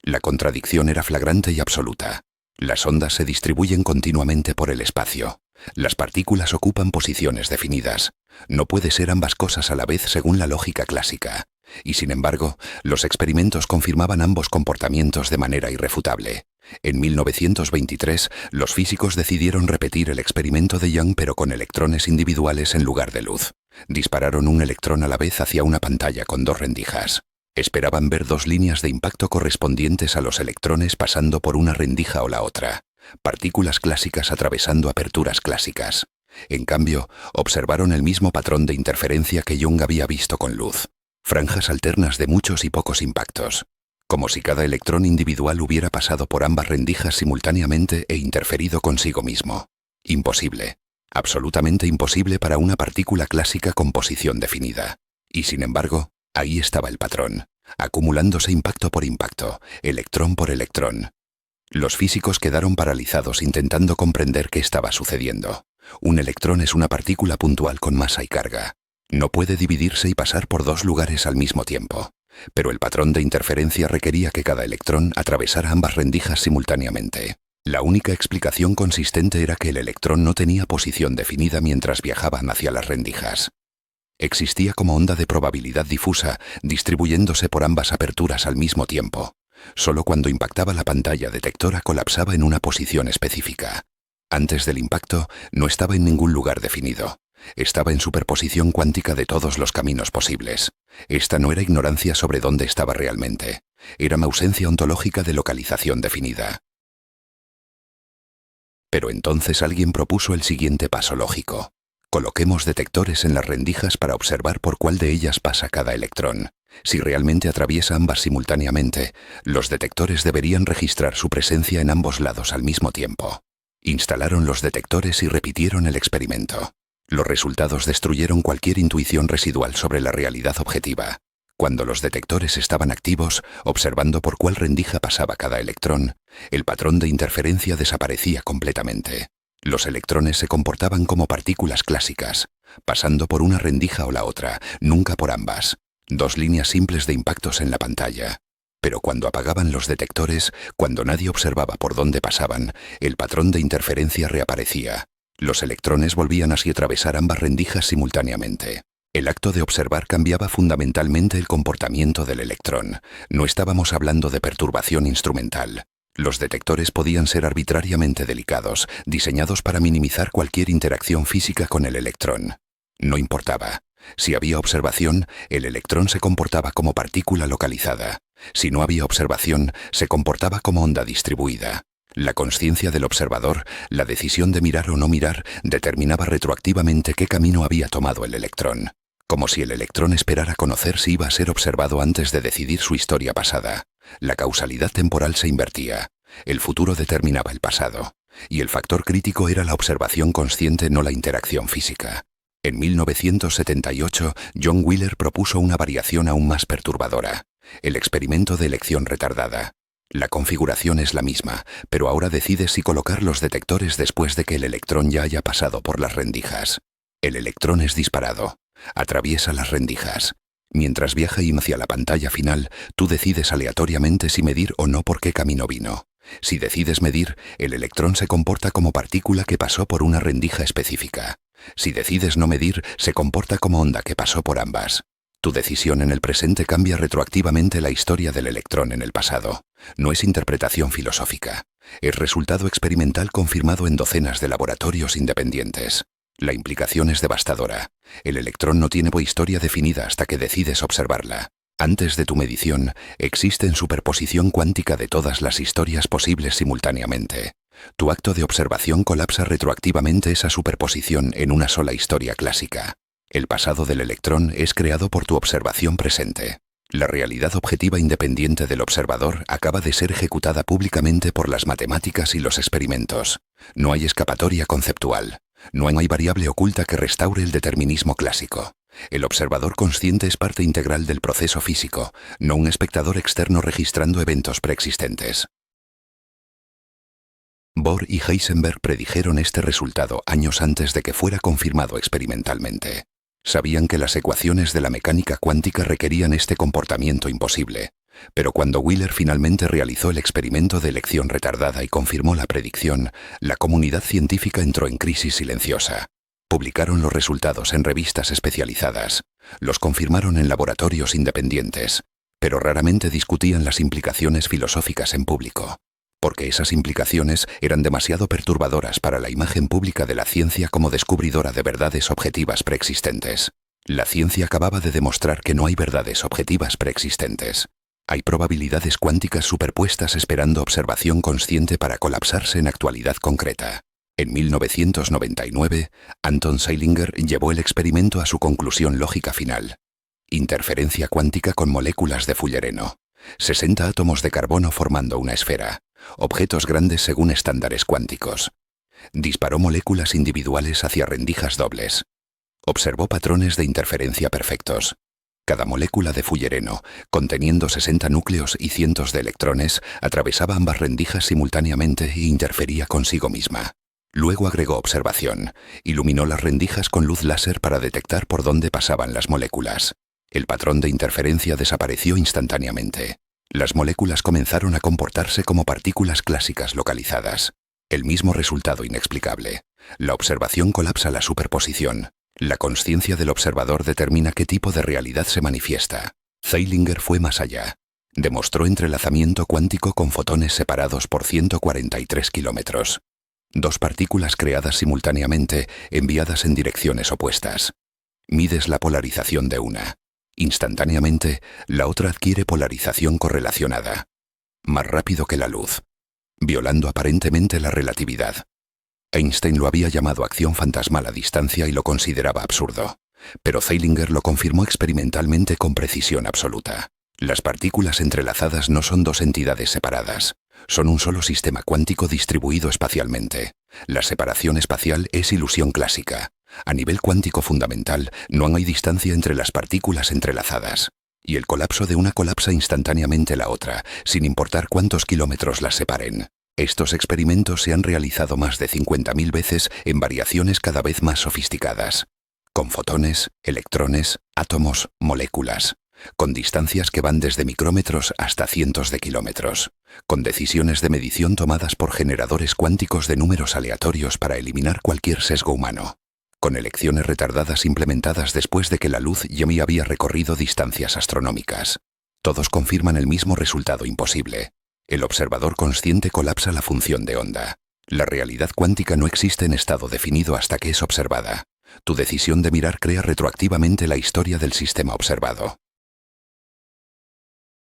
La contradicción era flagrante y absoluta. Las ondas se distribuyen continuamente por el espacio. Las partículas ocupan posiciones definidas. No puede ser ambas cosas a la vez según la lógica clásica. Y sin embargo, los experimentos confirmaban ambos comportamientos de manera irrefutable. En 1923, los físicos decidieron repetir el experimento de Young pero con electrones individuales en lugar de luz. Dispararon un electrón a la vez hacia una pantalla con dos rendijas. Esperaban ver dos líneas de impacto correspondientes a los electrones pasando por una rendija o la otra. Partículas clásicas atravesando aperturas clásicas. En cambio, observaron el mismo patrón de interferencia que Young había visto con luz. Franjas alternas de muchos y pocos impactos. Como si cada electrón individual hubiera pasado por ambas rendijas simultáneamente e interferido consigo mismo. Imposible. Absolutamente imposible para una partícula clásica con posición definida. Y sin embargo, ahí estaba el patrón, acumulándose impacto por impacto, electrón por electrón. Los físicos quedaron paralizados intentando comprender qué estaba sucediendo. Un electrón es una partícula puntual con masa y carga. No puede dividirse y pasar por dos lugares al mismo tiempo. Pero el patrón de interferencia requería que cada electrón atravesara ambas rendijas simultáneamente. La única explicación consistente era que el electrón no tenía posición definida mientras viajaban hacia las rendijas. Existía como onda de probabilidad difusa, distribuyéndose por ambas aperturas al mismo tiempo. Solo cuando impactaba la pantalla detectora colapsaba en una posición específica. Antes del impacto, no estaba en ningún lugar definido. Estaba en superposición cuántica de todos los caminos posibles. Esta no era ignorancia sobre dónde estaba realmente. Era ausencia ontológica de localización definida. Pero entonces alguien propuso el siguiente paso lógico. Coloquemos detectores en las rendijas para observar por cuál de ellas pasa cada electrón. Si realmente atraviesa ambas simultáneamente, los detectores deberían registrar su presencia en ambos lados al mismo tiempo. Instalaron los detectores y repitieron el experimento. Los resultados destruyeron cualquier intuición residual sobre la realidad objetiva. Cuando los detectores estaban activos, observando por cuál rendija pasaba cada electrón, el patrón de interferencia desaparecía completamente. Los electrones se comportaban como partículas clásicas, pasando por una rendija o la otra, nunca por ambas. Dos líneas simples de impactos en la pantalla. Pero cuando apagaban los detectores, cuando nadie observaba por dónde pasaban, el patrón de interferencia reaparecía. Los electrones volvían así a atravesar ambas rendijas simultáneamente. El acto de observar cambiaba fundamentalmente el comportamiento del electrón. No estábamos hablando de perturbación instrumental. Los detectores podían ser arbitrariamente delicados, diseñados para minimizar cualquier interacción física con el electrón. No importaba. Si había observación, el electrón se comportaba como partícula localizada. Si no había observación, se comportaba como onda distribuida. La consciencia del observador, la decisión de mirar o no mirar, determinaba retroactivamente qué camino había tomado el electrón. Como si el electrón esperara conocer si iba a ser observado antes de decidir su historia pasada. La causalidad temporal se invertía. El futuro determinaba el pasado. Y el factor crítico era la observación consciente, no la interacción física. En 1978, John Wheeler propuso una variación aún más perturbadora. El experimento de elección retardada. La configuración es la misma, pero ahora decides si colocar los detectores después de que el electrón ya haya pasado por las rendijas. El electrón es disparado. Atraviesa las rendijas. Mientras viaja hacia la pantalla final, tú decides aleatoriamente si medir o no por qué camino vino. Si decides medir, el electrón se comporta como partícula que pasó por una rendija específica. Si decides no medir, se comporta como onda que pasó por ambas. Tu decisión en el presente cambia retroactivamente la historia del electrón en el pasado. No es interpretación filosófica. Es resultado experimental confirmado en docenas de laboratorios independientes. La implicación es devastadora. El electrón no tiene historia definida hasta que decides observarla. Antes de tu medición, existe en superposición cuántica de todas las historias posibles simultáneamente. Tu acto de observación colapsa retroactivamente esa superposición en una sola historia clásica. El pasado del electrón es creado por tu observación presente. La realidad objetiva independiente del observador acaba de ser ejecutada públicamente por las matemáticas y los experimentos. No hay escapatoria conceptual. No hay variable oculta que restaure el determinismo clásico. El observador consciente es parte integral del proceso físico, no un espectador externo registrando eventos preexistentes. Bohr y Heisenberg predijeron este resultado años antes de que fuera confirmado experimentalmente. Sabían que las ecuaciones de la mecánica cuántica requerían este comportamiento imposible, pero cuando Wheeler finalmente realizó el experimento de elección retardada y confirmó la predicción, la comunidad científica entró en crisis silenciosa. Publicaron los resultados en revistas especializadas, los confirmaron en laboratorios independientes, pero raramente discutían las implicaciones filosóficas en público, porque esas implicaciones eran demasiado perturbadoras para la imagen pública de la ciencia como descubridora de verdades objetivas preexistentes. La ciencia acababa de demostrar que no hay verdades objetivas preexistentes. Hay probabilidades cuánticas superpuestas esperando observación consciente para colapsarse en actualidad concreta. En 1999, Anton Zeilinger llevó el experimento a su conclusión lógica final. Interferencia cuántica con moléculas de fullereno. 60 átomos de carbono formando una esfera. Objetos grandes según estándares cuánticos. Disparó moléculas individuales hacia rendijas dobles. Observó patrones de interferencia perfectos. Cada molécula de fullereno, conteniendo 60 núcleos y cientos de electrones, atravesaba ambas rendijas simultáneamente e interfería consigo misma. Luego agregó observación. Iluminó las rendijas con luz láser para detectar por dónde pasaban las moléculas. El patrón de interferencia desapareció instantáneamente. Las moléculas comenzaron a comportarse como partículas clásicas localizadas. El mismo resultado inexplicable. La observación colapsa la superposición. La consciencia del observador determina qué tipo de realidad se manifiesta. Zeilinger fue más allá. Demostró entrelazamiento cuántico con fotones separados por 143 kilómetros. Dos partículas creadas simultáneamente, enviadas en direcciones opuestas. Mides la polarización de una. Instantáneamente, la otra adquiere polarización correlacionada. Más rápido que la luz. Violando aparentemente la relatividad. Einstein lo había llamado acción fantasmal a distancia y lo consideraba absurdo. Pero Zeilinger lo confirmó experimentalmente con precisión absoluta. Las partículas entrelazadas no son dos entidades separadas. Son un solo sistema cuántico distribuido espacialmente. La separación espacial es ilusión clásica. A nivel cuántico fundamental, no hay distancia entre las partículas entrelazadas. Y el colapso de una colapsa instantáneamente la otra, sin importar cuántos kilómetros las separen. Estos experimentos se han realizado más de 50.000 veces en variaciones cada vez más sofisticadas. Con fotones, electrones, átomos, moléculas. Con distancias que van desde micrómetros hasta cientos de kilómetros. Con decisiones de medición tomadas por generadores cuánticos de números aleatorios para eliminar cualquier sesgo humano. Con elecciones retardadas implementadas después de que la luz ya había recorrido distancias astronómicas. Todos confirman el mismo resultado imposible. El observador consciente colapsa la función de onda. La realidad cuántica no existe en estado definido hasta que es observada. Tu decisión de mirar crea retroactivamente la historia del sistema observado.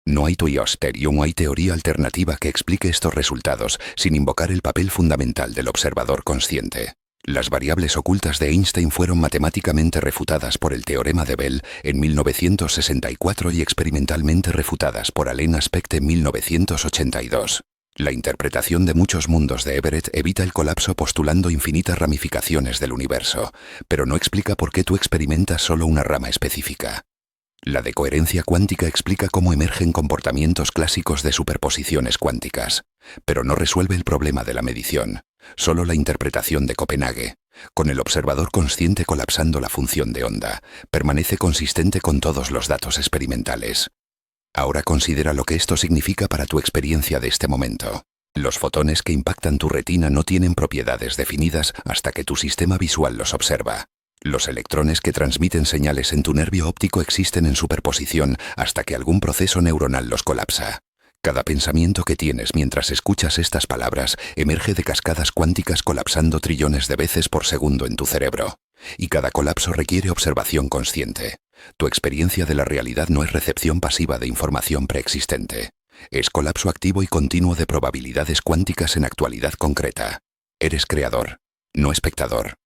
No hay teoría alternativa que explique estos resultados sin invocar el papel fundamental del observador consciente. Las variables ocultas de Einstein fueron matemáticamente refutadas por el teorema de Bell en 1964 y experimentalmente refutadas por Alain Aspect en 1982. La interpretación de muchos mundos de Everett evita el colapso postulando infinitas ramificaciones del universo, pero no explica por qué tú experimentas solo una rama específica. La decoherencia cuántica explica cómo emergen comportamientos clásicos de superposiciones cuánticas, pero no resuelve el problema de la medición, solo la interpretación de Copenhague, con el observador consciente colapsando la función de onda, permanece consistente con todos los datos experimentales. Ahora considera lo que esto significa para tu experiencia de este momento. Los fotones que impactan tu retina no tienen propiedades definidas hasta que tu sistema visual los observa. Los electrones que transmiten señales en tu nervio óptico existen en superposición hasta que algún proceso neuronal los colapsa. Cada pensamiento que tienes mientras escuchas estas palabras emerge de cascadas cuánticas colapsando trillones de veces por segundo en tu cerebro. Y cada colapso requiere observación consciente. Tu experiencia de la realidad no es recepción pasiva de información preexistente. Es colapso activo y continuo de probabilidades cuánticas en actualidad concreta. Eres creador, no espectador.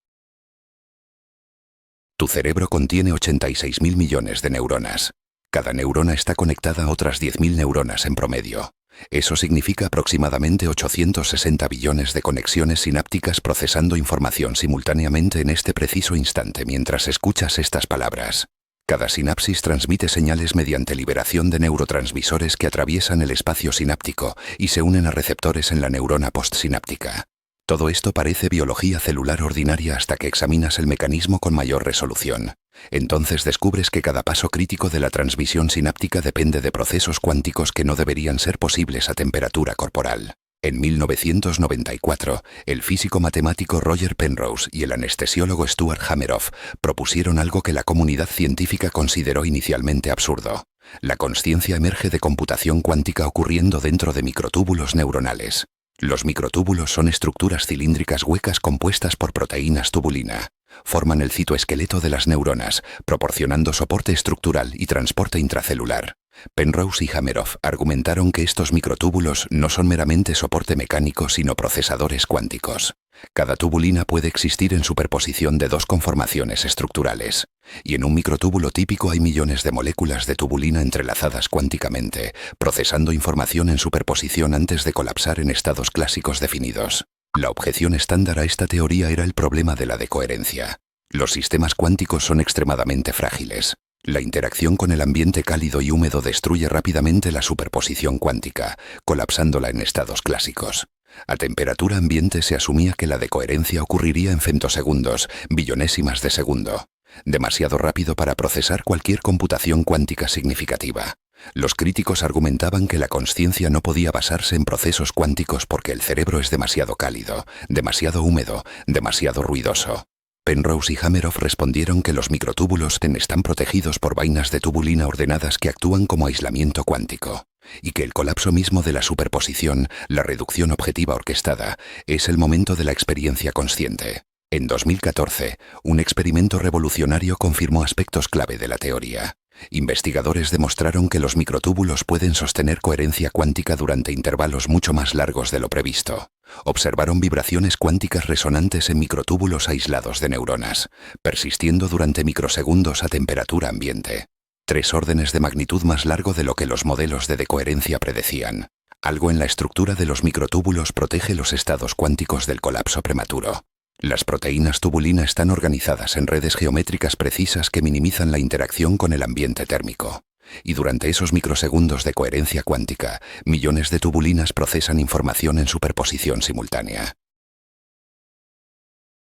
Tu cerebro contiene 86.000 millones de neuronas. Cada neurona está conectada a otras 10.000 neuronas en promedio. Eso significa aproximadamente 860 billones de conexiones sinápticas procesando información simultáneamente en este preciso instante mientras escuchas estas palabras. Cada sinapsis transmite señales mediante liberación de neurotransmisores que atraviesan el espacio sináptico y se unen a receptores en la neurona postsináptica. Todo esto parece biología celular ordinaria hasta que examinas el mecanismo con mayor resolución. Entonces descubres que cada paso crítico de la transmisión sináptica depende de procesos cuánticos que no deberían ser posibles a temperatura corporal. En 1994, el físico matemático Roger Penrose y el anestesiólogo Stuart Hameroff propusieron algo que la comunidad científica consideró inicialmente absurdo. La consciencia emerge de computación cuántica ocurriendo dentro de microtúbulos neuronales. Los microtúbulos son estructuras cilíndricas huecas compuestas por proteínas tubulina. Forman el citoesqueleto de las neuronas, proporcionando soporte estructural y transporte intracelular. Penrose y Hameroff argumentaron que estos microtúbulos no son meramente soporte mecánico sino procesadores cuánticos. Cada tubulina puede existir en superposición de dos conformaciones estructurales, y en un microtúbulo típico hay millones de moléculas de tubulina entrelazadas cuánticamente, procesando información en superposición antes de colapsar en estados clásicos definidos. La objeción estándar a esta teoría era el problema de la decoherencia. Los sistemas cuánticos son extremadamente frágiles. La interacción con el ambiente cálido y húmedo destruye rápidamente la superposición cuántica, colapsándola en estados clásicos. A temperatura ambiente se asumía que la decoherencia ocurriría en femtosegundos, billonésimas de segundo, demasiado rápido para procesar cualquier computación cuántica significativa. Los críticos argumentaban que la consciencia no podía basarse en procesos cuánticos porque el cerebro es demasiado cálido, demasiado húmedo, demasiado ruidoso. Penrose y Hameroff respondieron que los microtúbulos están protegidos por vainas de tubulina ordenadas que actúan como aislamiento cuántico, y que el colapso mismo de la superposición, la reducción objetiva orquestada, es el momento de la experiencia consciente. En 2014, un experimento revolucionario confirmó aspectos clave de la teoría. Investigadores demostraron que los microtúbulos pueden sostener coherencia cuántica durante intervalos mucho más largos de lo previsto. Observaron vibraciones cuánticas resonantes en microtúbulos aislados de neuronas, persistiendo durante microsegundos a temperatura ambiente. 3 órdenes de magnitud más largo de lo que los modelos de decoherencia predecían. Algo en la estructura de los microtúbulos protege los estados cuánticos del colapso prematuro. Las proteínas tubulina están organizadas en redes geométricas precisas que minimizan la interacción con el ambiente térmico. Y durante esos microsegundos de coherencia cuántica, millones de tubulinas procesan información en superposición simultánea.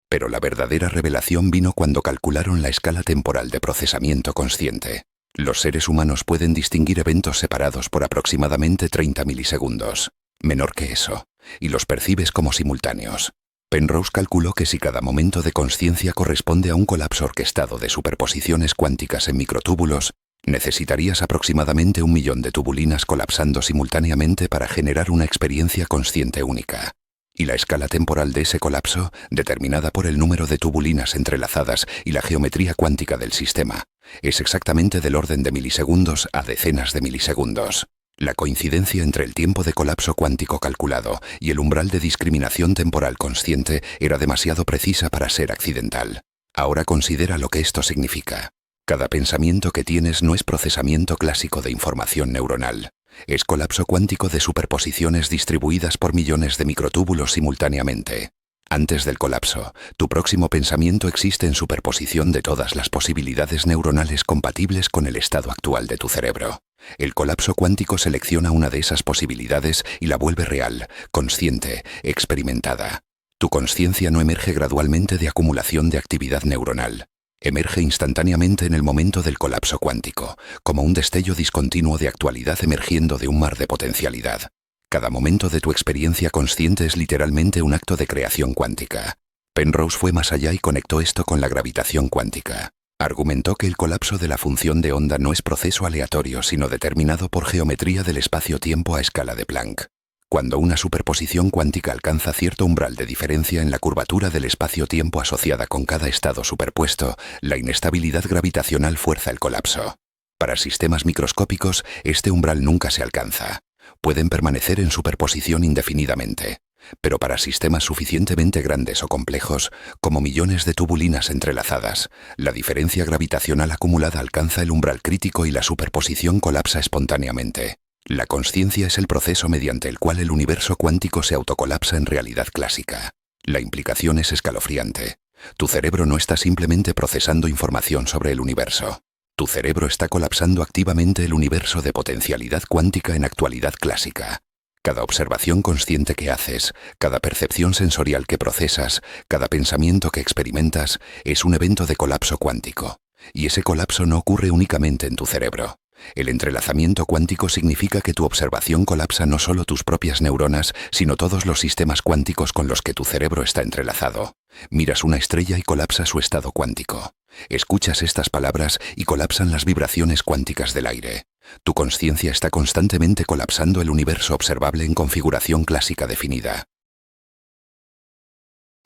Pero la verdadera revelación vino cuando calcularon la escala temporal de procesamiento consciente. Los seres humanos pueden distinguir eventos separados por aproximadamente 30 milisegundos, menor que eso, y los percibes como simultáneos. Penrose calculó que si cada momento de consciencia corresponde a un colapso orquestado de superposiciones cuánticas en microtúbulos, necesitarías aproximadamente 1 millón de tubulinas colapsando simultáneamente para generar una experiencia consciente única. Y la escala temporal de ese colapso, determinada por el número de tubulinas entrelazadas y la geometría cuántica del sistema, es exactamente del orden de milisegundos a decenas de milisegundos. La coincidencia entre el tiempo de colapso cuántico calculado y el umbral de discriminación temporal consciente era demasiado precisa para ser accidental. Ahora considera lo que esto significa. Cada pensamiento que tienes no es procesamiento clásico de información neuronal. Es colapso cuántico de superposiciones distribuidas por millones de microtúbulos simultáneamente. Antes del colapso, tu próximo pensamiento existe en superposición de todas las posibilidades neuronales compatibles con el estado actual de tu cerebro. El colapso cuántico selecciona una de esas posibilidades y la vuelve real, consciente, experimentada. Tu consciencia no emerge gradualmente de acumulación de actividad neuronal. Emerge instantáneamente en el momento del colapso cuántico, como un destello discontinuo de actualidad emergiendo de un mar de potencialidad. Cada momento de tu experiencia consciente es literalmente un acto de creación cuántica. Penrose fue más allá y conectó esto con la gravitación cuántica. Argumentó que el colapso de la función de onda no es proceso aleatorio, sino determinado por geometría del espacio-tiempo a escala de Planck. Cuando una superposición cuántica alcanza cierto umbral de diferencia en la curvatura del espacio-tiempo asociada con cada estado superpuesto, la inestabilidad gravitacional fuerza el colapso. Para sistemas microscópicos, este umbral nunca se alcanza. Pueden permanecer en superposición indefinidamente, pero para sistemas suficientemente grandes o complejos, como millones de tubulinas entrelazadas, la diferencia gravitacional acumulada alcanza el umbral crítico y la superposición colapsa espontáneamente. La consciencia es el proceso mediante el cual el universo cuántico se autocolapsa en realidad clásica. La implicación es escalofriante. Tu cerebro no está simplemente procesando información sobre el universo. Tu cerebro está colapsando activamente el universo de potencialidad cuántica en actualidad clásica. Cada observación consciente que haces, cada percepción sensorial que procesas, cada pensamiento que experimentas, es un evento de colapso cuántico. Y ese colapso no ocurre únicamente en tu cerebro. El entrelazamiento cuántico significa que tu observación colapsa no solo tus propias neuronas, sino todos los sistemas cuánticos con los que tu cerebro está entrelazado. Miras una estrella y colapsa su estado cuántico. Escuchas estas palabras y colapsan las vibraciones cuánticas del aire. Tu consciencia está constantemente colapsando el universo observable en configuración clásica definida.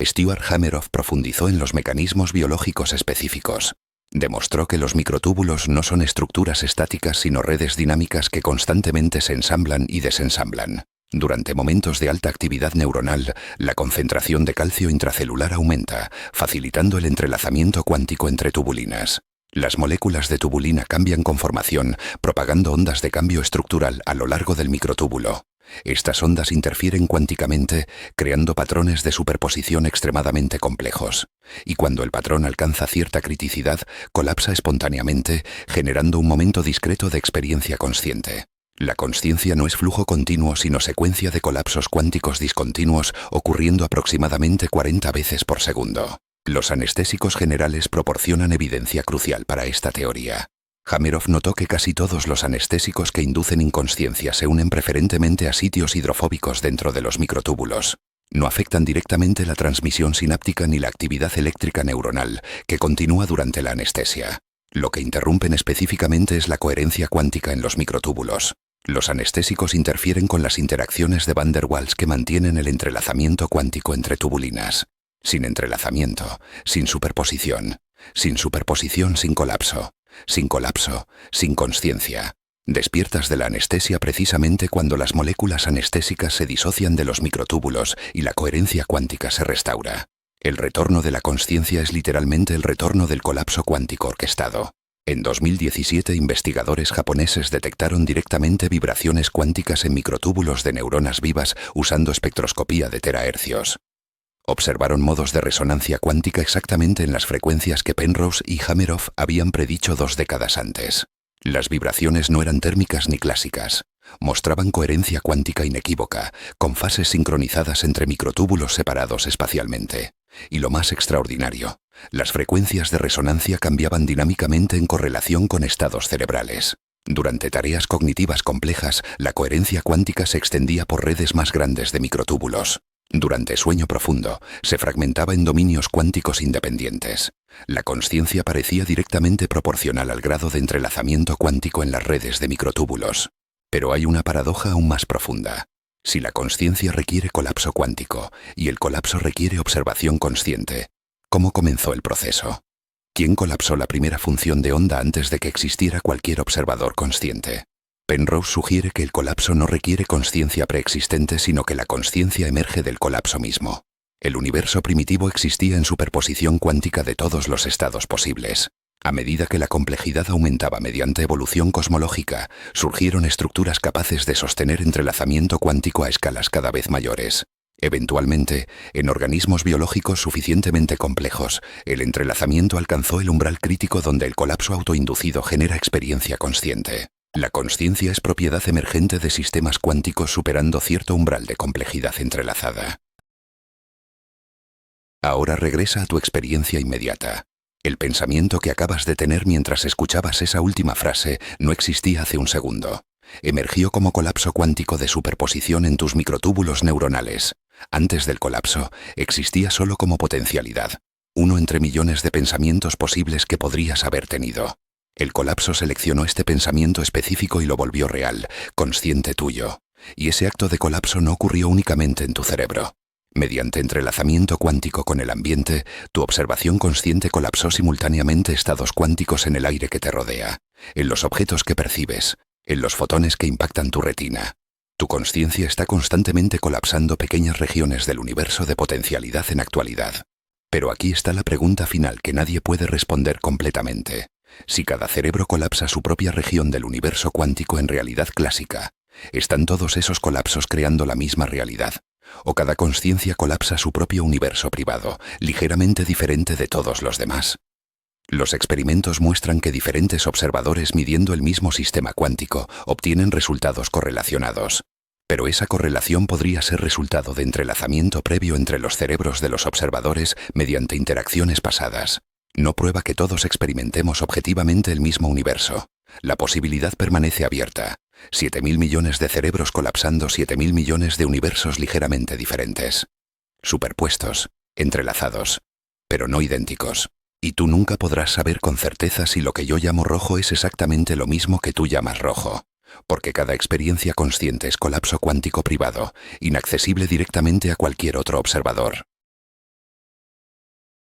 Stuart Hameroff profundizó en los mecanismos biológicos específicos. Demostró que los microtúbulos no son estructuras estáticas sino redes dinámicas que constantemente se ensamblan y desensamblan. Durante momentos de alta actividad neuronal, la concentración de calcio intracelular aumenta, facilitando el entrelazamiento cuántico entre tubulinas. Las moléculas de tubulina cambian conformación, propagando ondas de cambio estructural a lo largo del microtúbulo. Estas ondas interfieren cuánticamente, creando patrones de superposición extremadamente complejos. Y cuando el patrón alcanza cierta criticidad, colapsa espontáneamente, generando un momento discreto de experiencia consciente. La consciencia no es flujo continuo, sino secuencia de colapsos cuánticos discontinuos ocurriendo aproximadamente 40 veces por segundo. Los anestésicos generales proporcionan evidencia crucial para esta teoría. Hameroff notó que casi todos los anestésicos que inducen inconsciencia se unen preferentemente a sitios hidrofóbicos dentro de los microtúbulos. No afectan directamente la transmisión sináptica ni la actividad eléctrica neuronal, que continúa durante la anestesia. Lo que interrumpen específicamente es la coherencia cuántica en los microtúbulos. Los anestésicos interfieren con las interacciones de Van der Waals que mantienen el entrelazamiento cuántico entre tubulinas. Sin entrelazamiento, sin superposición. Sin superposición, sin colapso. Sin colapso, sin consciencia. Despiertas de la anestesia precisamente cuando las moléculas anestésicas se disocian de los microtúbulos y la coherencia cuántica se restaura. El retorno de la consciencia es literalmente el retorno del colapso cuántico orquestado. En 2017, investigadores japoneses detectaron directamente vibraciones cuánticas en microtúbulos de neuronas vivas usando espectroscopía de terahercios. Observaron modos de resonancia cuántica exactamente en las frecuencias que Penrose y Hameroff habían predicho 2 décadas antes. Las vibraciones no eran térmicas ni clásicas. Mostraban coherencia cuántica inequívoca, con fases sincronizadas entre microtúbulos separados espacialmente. Y lo más extraordinario, las frecuencias de resonancia cambiaban dinámicamente en correlación con estados cerebrales. Durante tareas cognitivas complejas, la coherencia cuántica se extendía por redes más grandes de microtúbulos. Durante sueño profundo, se fragmentaba en dominios cuánticos independientes. La consciencia parecía directamente proporcional al grado de entrelazamiento cuántico en las redes de microtúbulos. Pero hay una paradoja aún más profunda. Si la consciencia requiere colapso cuántico y el colapso requiere observación consciente, ¿cómo comenzó el proceso? ¿Quién colapsó la primera función de onda antes de que existiera cualquier observador consciente? Penrose sugiere que el colapso no requiere consciencia preexistente, sino que la consciencia emerge del colapso mismo. El universo primitivo existía en superposición cuántica de todos los estados posibles. A medida que la complejidad aumentaba mediante evolución cosmológica, surgieron estructuras capaces de sostener entrelazamiento cuántico a escalas cada vez mayores. Eventualmente, en organismos biológicos suficientemente complejos, el entrelazamiento alcanzó el umbral crítico donde el colapso autoinducido genera experiencia consciente. La consciencia es propiedad emergente de sistemas cuánticos superando cierto umbral de complejidad entrelazada. Ahora regresa a tu experiencia inmediata. El pensamiento que acabas de tener mientras escuchabas esa última frase no existía hace un segundo. Emergió como colapso cuántico de superposición en tus microtúbulos neuronales. Antes del colapso, existía solo como potencialidad. Uno entre millones de pensamientos posibles que podrías haber tenido. El colapso seleccionó este pensamiento específico y lo volvió real, consciente tuyo. Y ese acto de colapso no ocurrió únicamente en tu cerebro. Mediante entrelazamiento cuántico con el ambiente, tu observación consciente colapsó simultáneamente estados cuánticos en el aire que te rodea, en los objetos que percibes, en los fotones que impactan tu retina. Tu consciencia está constantemente colapsando pequeñas regiones del universo de potencialidad en actualidad. Pero aquí está la pregunta final que nadie puede responder completamente. Si cada cerebro colapsa su propia región del universo cuántico en realidad clásica, ¿están todos esos colapsos creando la misma realidad? ¿O cada consciencia colapsa su propio universo privado, ligeramente diferente de todos los demás? Los experimentos muestran que diferentes observadores midiendo el mismo sistema cuántico obtienen resultados correlacionados. Pero esa correlación podría ser resultado de entrelazamiento previo entre los cerebros de los observadores mediante interacciones pasadas. No prueba que todos experimentemos objetivamente el mismo universo. La posibilidad permanece abierta. 7.000 millones de cerebros colapsando 7.000 millones de universos ligeramente diferentes. Superpuestos, entrelazados, pero no idénticos. Y tú nunca podrás saber con certeza si lo que yo llamo rojo es exactamente lo mismo que tú llamas rojo. Porque cada experiencia consciente es colapso cuántico privado, inaccesible directamente a cualquier otro observador.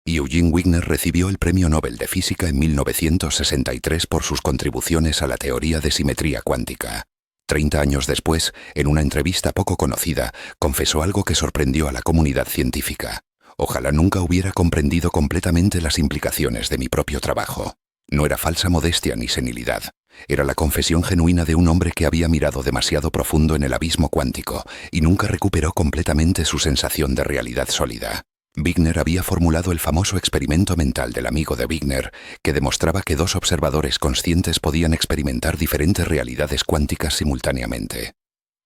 Eugene Wigner recibió el Premio Nobel de Física en 1963 por sus contribuciones a la teoría de simetría cuántica. 30 años después, en una entrevista poco conocida, confesó algo que sorprendió a la comunidad científica. Ojalá nunca hubiera comprendido completamente las implicaciones de mi propio trabajo. No era falsa modestia ni senilidad. Era la confesión genuina de un hombre que había mirado demasiado profundo en el abismo cuántico y nunca recuperó completamente su sensación de realidad sólida. Wigner había formulado el famoso experimento mental del amigo de Wigner, que demostraba que dos observadores conscientes podían experimentar diferentes realidades cuánticas simultáneamente.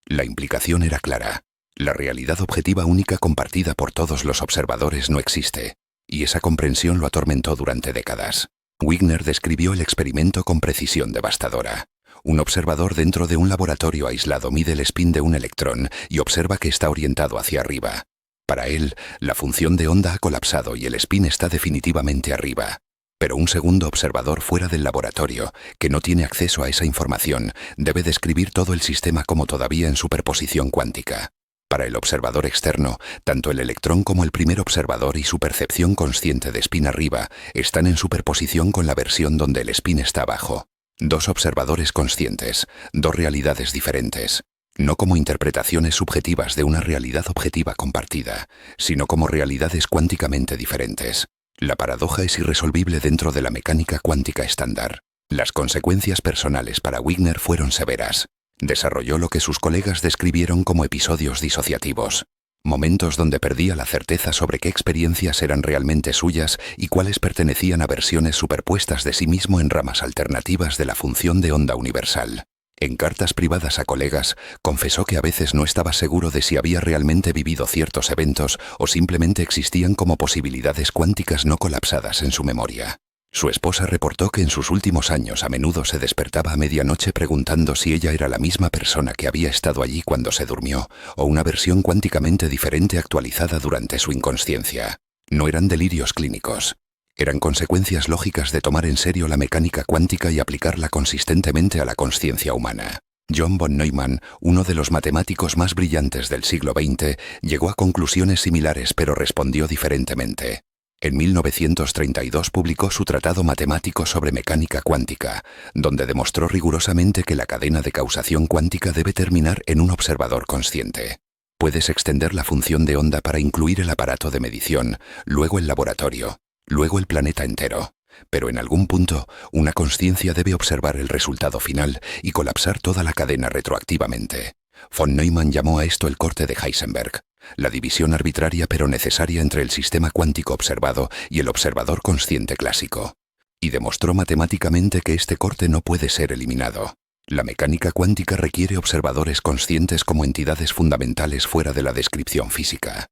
La implicación era clara. La realidad objetiva única compartida por todos los observadores no existe, y esa comprensión lo atormentó durante décadas. Wigner describió el experimento con precisión devastadora. Un observador dentro de un laboratorio aislado mide el spin de un electrón y observa que está orientado hacia arriba. Para él, la función de onda ha colapsado y el spin está definitivamente arriba. Pero un segundo observador fuera del laboratorio, que no tiene acceso a esa información, debe describir todo el sistema como todavía en superposición cuántica. Para el observador externo, tanto el electrón como el primer observador y su percepción consciente de spin arriba están en superposición con la versión donde el spin está abajo. Dos observadores conscientes, dos realidades diferentes, no como interpretaciones subjetivas de una realidad objetiva compartida, sino como realidades cuánticamente diferentes. La paradoja es irresoluble dentro de la mecánica cuántica estándar. Las consecuencias personales para Wigner fueron severas. Desarrolló lo que sus colegas describieron como episodios disociativos, momentos donde perdía la certeza sobre qué experiencias eran realmente suyas y cuáles pertenecían a versiones superpuestas de sí mismo en ramas alternativas de la función de onda universal. En cartas privadas a colegas, confesó que a veces no estaba seguro de si había realmente vivido ciertos eventos o simplemente existían como posibilidades cuánticas no colapsadas en su memoria. Su esposa reportó que en sus últimos años a menudo se despertaba a medianoche preguntando si ella era la misma persona que había estado allí cuando se durmió, o una versión cuánticamente diferente actualizada durante su inconsciencia. No eran delirios clínicos. Eran consecuencias lógicas de tomar en serio la mecánica cuántica y aplicarla consistentemente a la consciencia humana. John von Neumann, uno de los matemáticos más brillantes del siglo XX, llegó a conclusiones similares pero respondió diferentemente. En 1932 publicó su tratado matemático sobre mecánica cuántica, donde demostró rigurosamente que la cadena de causación cuántica debe terminar en un observador consciente. Puedes extender la función de onda para incluir el aparato de medición, luego el laboratorio, luego el planeta entero. Pero en algún punto, una consciencia debe observar el resultado final y colapsar toda la cadena retroactivamente. Von Neumann llamó a esto el corte de Heisenberg, la división arbitraria pero necesaria entre el sistema cuántico observado y el observador consciente clásico. Y demostró matemáticamente que este corte no puede ser eliminado. La mecánica cuántica requiere observadores conscientes como entidades fundamentales fuera de la descripción física.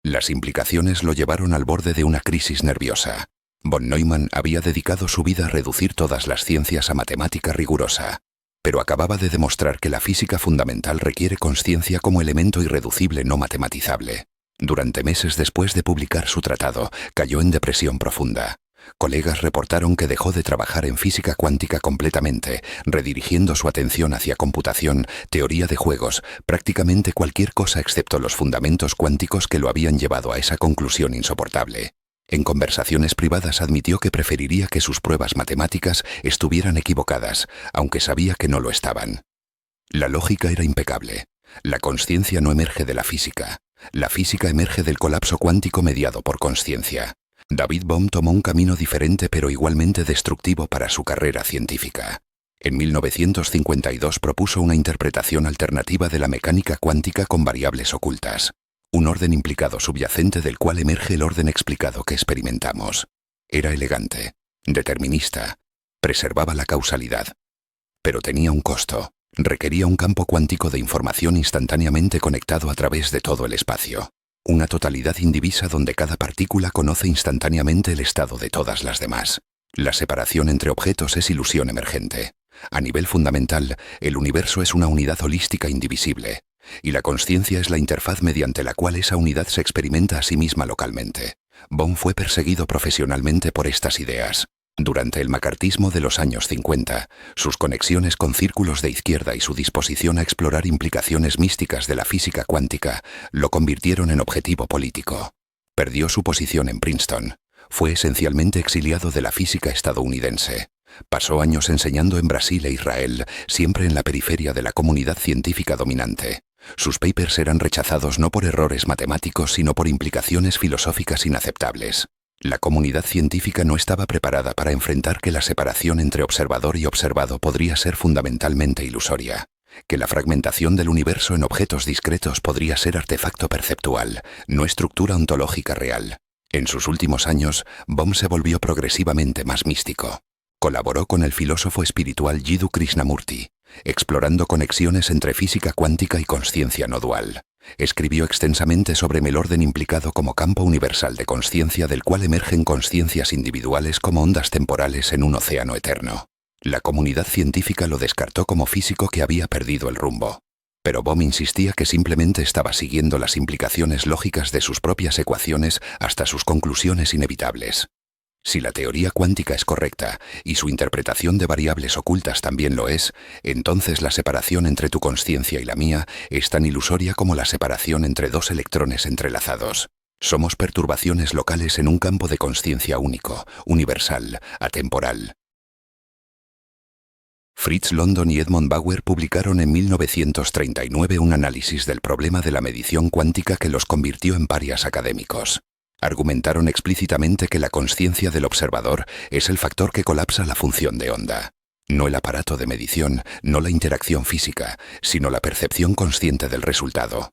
Las implicaciones lo llevaron al borde de una crisis nerviosa. Von Neumann había dedicado su vida a reducir todas las ciencias a matemática rigurosa, pero acababa de demostrar que la física fundamental requiere consciencia como elemento irreducible no matematizable. Durante meses después de publicar su tratado, cayó en depresión profunda. Colegas reportaron que dejó de trabajar en física cuántica completamente, redirigiendo su atención hacia computación, teoría de juegos, prácticamente cualquier cosa excepto los fundamentos cuánticos que lo habían llevado a esa conclusión insoportable. En conversaciones privadas admitió que preferiría que sus pruebas matemáticas estuvieran equivocadas, aunque sabía que no lo estaban. La lógica era impecable. La consciencia no emerge de la física. La física emerge del colapso cuántico mediado por consciencia. David Bohm tomó un camino diferente pero igualmente destructivo para su carrera científica. En 1952 propuso una interpretación alternativa de la mecánica cuántica con variables ocultas. Un orden implicado subyacente del cual emerge el orden explicado que experimentamos. Era elegante, determinista, preservaba la causalidad. Pero tenía un costo. Requería un campo cuántico de información instantáneamente conectado a través de todo el espacio. Una totalidad indivisa donde cada partícula conoce instantáneamente el estado de todas las demás. La separación entre objetos es ilusión emergente. A nivel fundamental, el universo es una unidad holística indivisible, y la consciencia es la interfaz mediante la cual esa unidad se experimenta a sí misma localmente. Bohm fue perseguido profesionalmente por estas ideas. Durante el macartismo de los años 50, sus conexiones con círculos de izquierda y su disposición a explorar implicaciones místicas de la física cuántica lo convirtieron en objetivo político. Perdió su posición en Princeton. Fue esencialmente exiliado de la física estadounidense. Pasó años enseñando en Brasil e Israel, siempre en la periferia de la comunidad científica dominante. Sus papers eran rechazados no por errores matemáticos, sino por implicaciones filosóficas inaceptables. La comunidad científica no estaba preparada para enfrentar que la separación entre observador y observado podría ser fundamentalmente ilusoria, que la fragmentación del universo en objetos discretos podría ser artefacto perceptual, no estructura ontológica real. En sus últimos años, Bohm se volvió progresivamente más místico. Colaboró con el filósofo espiritual Jiddu Krishnamurti, explorando conexiones entre física cuántica y consciencia no dual. Escribió extensamente sobre el orden implicado como campo universal de consciencia del cual emergen consciencias individuales como ondas temporales en un océano eterno. La comunidad científica lo descartó como físico que había perdido el rumbo. Pero Bohm insistía que simplemente estaba siguiendo las implicaciones lógicas de sus propias ecuaciones hasta sus conclusiones inevitables. Si la teoría cuántica es correcta y su interpretación de variables ocultas también lo es, entonces la separación entre tu consciencia y la mía es tan ilusoria como la separación entre dos electrones entrelazados. Somos perturbaciones locales en un campo de consciencia único, universal, atemporal. Fritz London y Edmond Bauer publicaron en 1939 un análisis del problema de la medición cuántica que los convirtió en parias académicos. Argumentaron explícitamente que la consciencia del observador es el factor que colapsa la función de onda. No el aparato de medición, no la interacción física, sino la percepción consciente del resultado.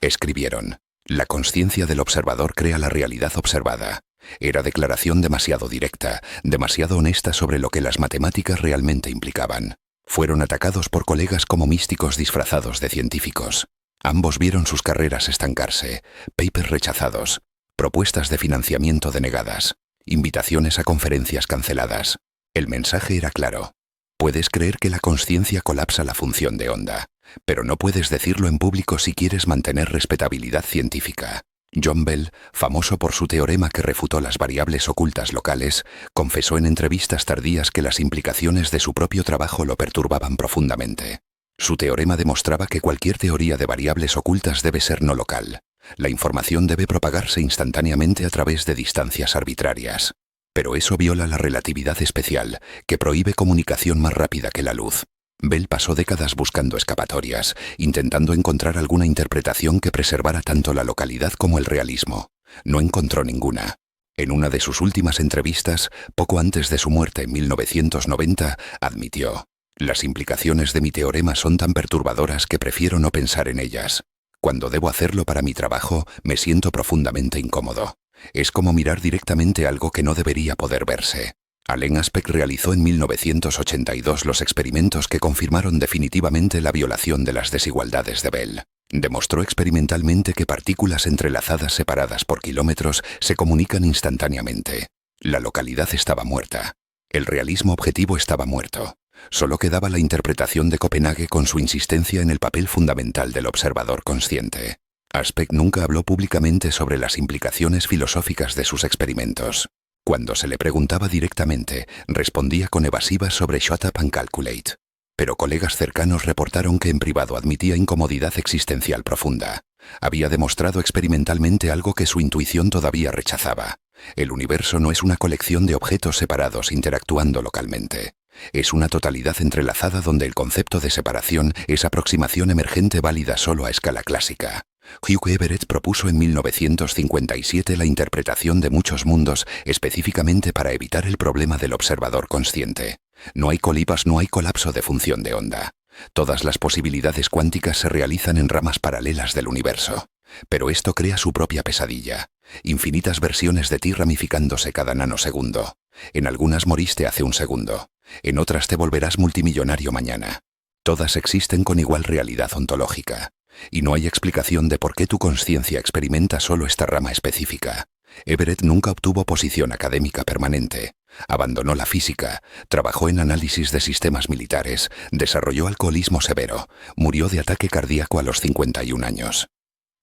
Escribieron: la consciencia del observador crea la realidad observada. Era declaración demasiado directa, demasiado honesta sobre lo que las matemáticas realmente implicaban. Fueron atacados por colegas como místicos disfrazados de científicos. Ambos vieron sus carreras estancarse, papers rechazados, propuestas de financiamiento denegadas, invitaciones a conferencias canceladas. El mensaje era claro. Puedes creer que la consciencia colapsa la función de onda, pero no puedes decirlo en público si quieres mantener respetabilidad científica. John Bell, famoso por su teorema que refutó las variables ocultas locales, confesó en entrevistas tardías que las implicaciones de su propio trabajo lo perturbaban profundamente. Su teorema demostraba que cualquier teoría de variables ocultas debe ser no local. La información debe propagarse instantáneamente a través de distancias arbitrarias. Pero eso viola la relatividad especial, que prohíbe comunicación más rápida que la luz. Bell pasó décadas buscando escapatorias, intentando encontrar alguna interpretación que preservara tanto la localidad como el realismo. No encontró ninguna. En una de sus últimas entrevistas, poco antes de su muerte en 1990, admitió: las implicaciones de mi teorema son tan perturbadoras que prefiero no pensar en ellas. Cuando debo hacerlo para mi trabajo, me siento profundamente incómodo. Es como mirar directamente algo que no debería poder verse. Alain Aspect realizó en 1982 los experimentos que confirmaron definitivamente la violación de las desigualdades de Bell. Demostró experimentalmente que partículas entrelazadas separadas por kilómetros se comunican instantáneamente. La localidad estaba muerta. El realismo objetivo estaba muerto. Solo quedaba la interpretación de Copenhague con su insistencia en el papel fundamental del observador consciente. Aspect nunca habló públicamente sobre las implicaciones filosóficas de sus experimentos. Cuando se le preguntaba directamente, respondía con evasivas sobre shut up and calculate. Pero colegas cercanos reportaron que en privado admitía incomodidad existencial profunda. Había demostrado experimentalmente algo que su intuición todavía rechazaba. El universo no es una colección de objetos separados interactuando localmente. Es una totalidad entrelazada donde el concepto de separación es aproximación emergente válida solo a escala clásica. Hugh Everett propuso en 1957 la interpretación de muchos mundos específicamente para evitar el problema del observador consciente. No hay colapso de función de onda. Todas las posibilidades cuánticas se realizan en ramas paralelas del universo. Pero esto crea su propia pesadilla. Infinitas versiones de ti ramificándose cada nanosegundo. En algunas moriste hace un segundo. En otras te volverás multimillonario mañana. Todas existen con igual realidad ontológica. Y no hay explicación de por qué tu consciencia experimenta solo esta rama específica. Everett nunca obtuvo posición académica permanente. Abandonó la física, trabajó en análisis de sistemas militares, desarrolló alcoholismo severo, murió de ataque cardíaco a los 51 años.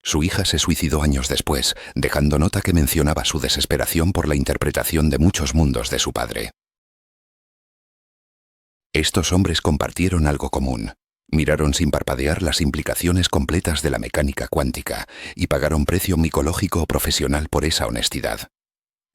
Su hija se suicidó años después, dejando nota que mencionaba su desesperación por la interpretación de muchos mundos de su padre. Estos hombres compartieron algo común. Miraron sin parpadear las implicaciones completas de la mecánica cuántica y pagaron precio micológico o profesional por esa honestidad.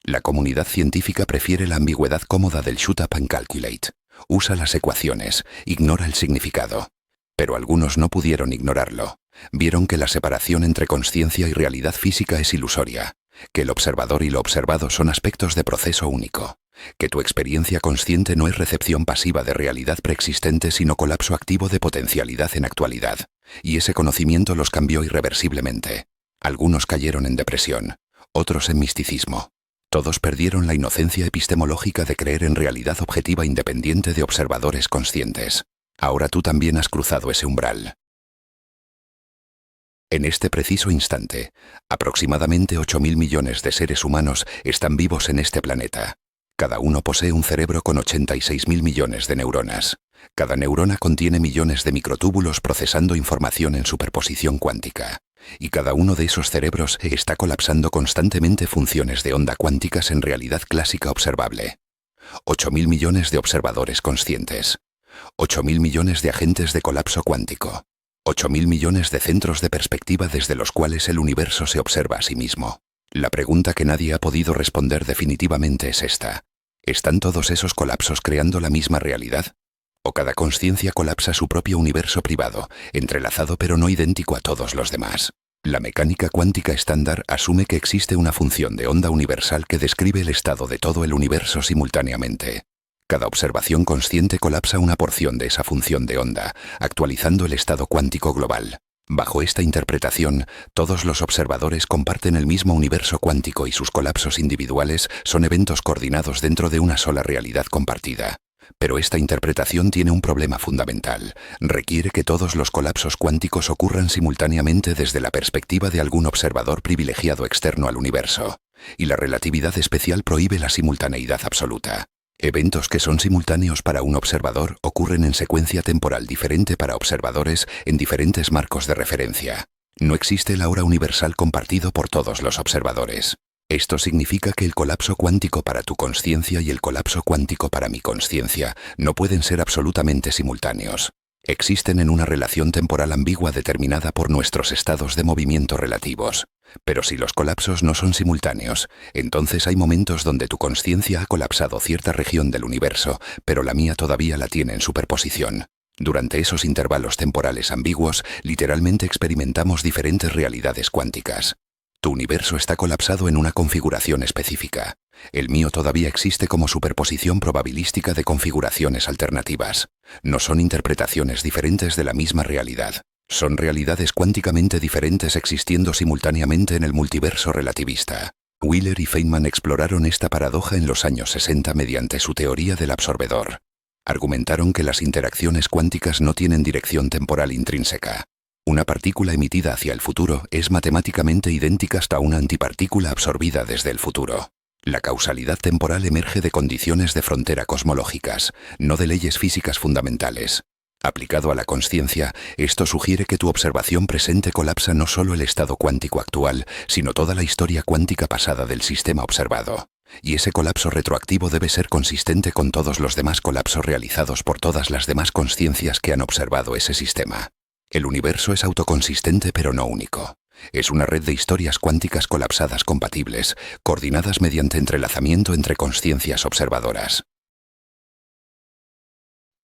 La comunidad científica prefiere la ambigüedad cómoda del shut up and calculate. Usa las ecuaciones, ignora el significado. Pero algunos no pudieron ignorarlo. Vieron que la separación entre consciencia y realidad física es ilusoria, que el observador y lo observado son aspectos de proceso único, que tu experiencia consciente no es recepción pasiva de realidad preexistente sino colapso activo de potencialidad en actualidad, y ese conocimiento los cambió irreversiblemente. Algunos cayeron en depresión, otros en misticismo. Todos perdieron la inocencia epistemológica de creer en realidad objetiva independiente de observadores conscientes. Ahora tú también has cruzado ese umbral. En este preciso instante, aproximadamente 8.000 millones de seres humanos están vivos en este planeta. Cada uno posee un cerebro con 86.000 millones de neuronas. Cada neurona contiene millones de microtúbulos procesando información en superposición cuántica. Y cada uno de esos cerebros está colapsando constantemente funciones de onda cuánticas en realidad clásica observable. 8.000 millones de observadores conscientes. 8.000 millones de agentes de colapso cuántico. 8.000 millones de centros de perspectiva desde los cuales el universo se observa a sí mismo. La pregunta que nadie ha podido responder definitivamente es esta. ¿Están todos esos colapsos creando la misma realidad? ¿O cada consciencia colapsa su propio universo privado, entrelazado pero no idéntico a todos los demás? La mecánica cuántica estándar asume que existe una función de onda universal que describe el estado de todo el universo simultáneamente. Cada observación consciente colapsa una porción de esa función de onda, actualizando el estado cuántico global. Bajo esta interpretación, todos los observadores comparten el mismo universo cuántico y sus colapsos individuales son eventos coordinados dentro de una sola realidad compartida. Pero esta interpretación tiene un problema fundamental. Requiere que todos los colapsos cuánticos ocurran simultáneamente desde la perspectiva de algún observador privilegiado externo al universo. Y la relatividad especial prohíbe la simultaneidad absoluta. Eventos que son simultáneos para un observador ocurren en secuencia temporal diferente para observadores en diferentes marcos de referencia. No existe el aura universal compartido por todos los observadores. Esto significa que el colapso cuántico para tu consciencia y el colapso cuántico para mi consciencia no pueden ser absolutamente simultáneos. Existen en una relación temporal ambigua determinada por nuestros estados de movimiento relativos. Pero si los colapsos no son simultáneos, entonces hay momentos donde tu consciencia ha colapsado cierta región del universo, pero la mía todavía la tiene en superposición. Durante esos intervalos temporales ambiguos, literalmente experimentamos diferentes realidades cuánticas. Tu universo está colapsado en una configuración específica. El mío todavía existe como superposición probabilística de configuraciones alternativas. No son interpretaciones diferentes de la misma realidad. Son realidades cuánticamente diferentes existiendo simultáneamente en el multiverso relativista. Wheeler y Feynman exploraron esta paradoja en los años 60 mediante su teoría del absorbedor. Argumentaron que las interacciones cuánticas no tienen dirección temporal intrínseca. Una partícula emitida hacia el futuro es matemáticamente idéntica hasta una antipartícula absorbida desde el futuro. La causalidad temporal emerge de condiciones de frontera cosmológicas, no de leyes físicas fundamentales. Aplicado a la consciencia, esto sugiere que tu observación presente colapsa no solo el estado cuántico actual, sino toda la historia cuántica pasada del sistema observado. Y ese colapso retroactivo debe ser consistente con todos los demás colapsos realizados por todas las demás consciencias que han observado ese sistema. El universo es autoconsistente pero no único. Es una red de historias cuánticas colapsadas compatibles, coordinadas mediante entrelazamiento entre consciencias observadoras.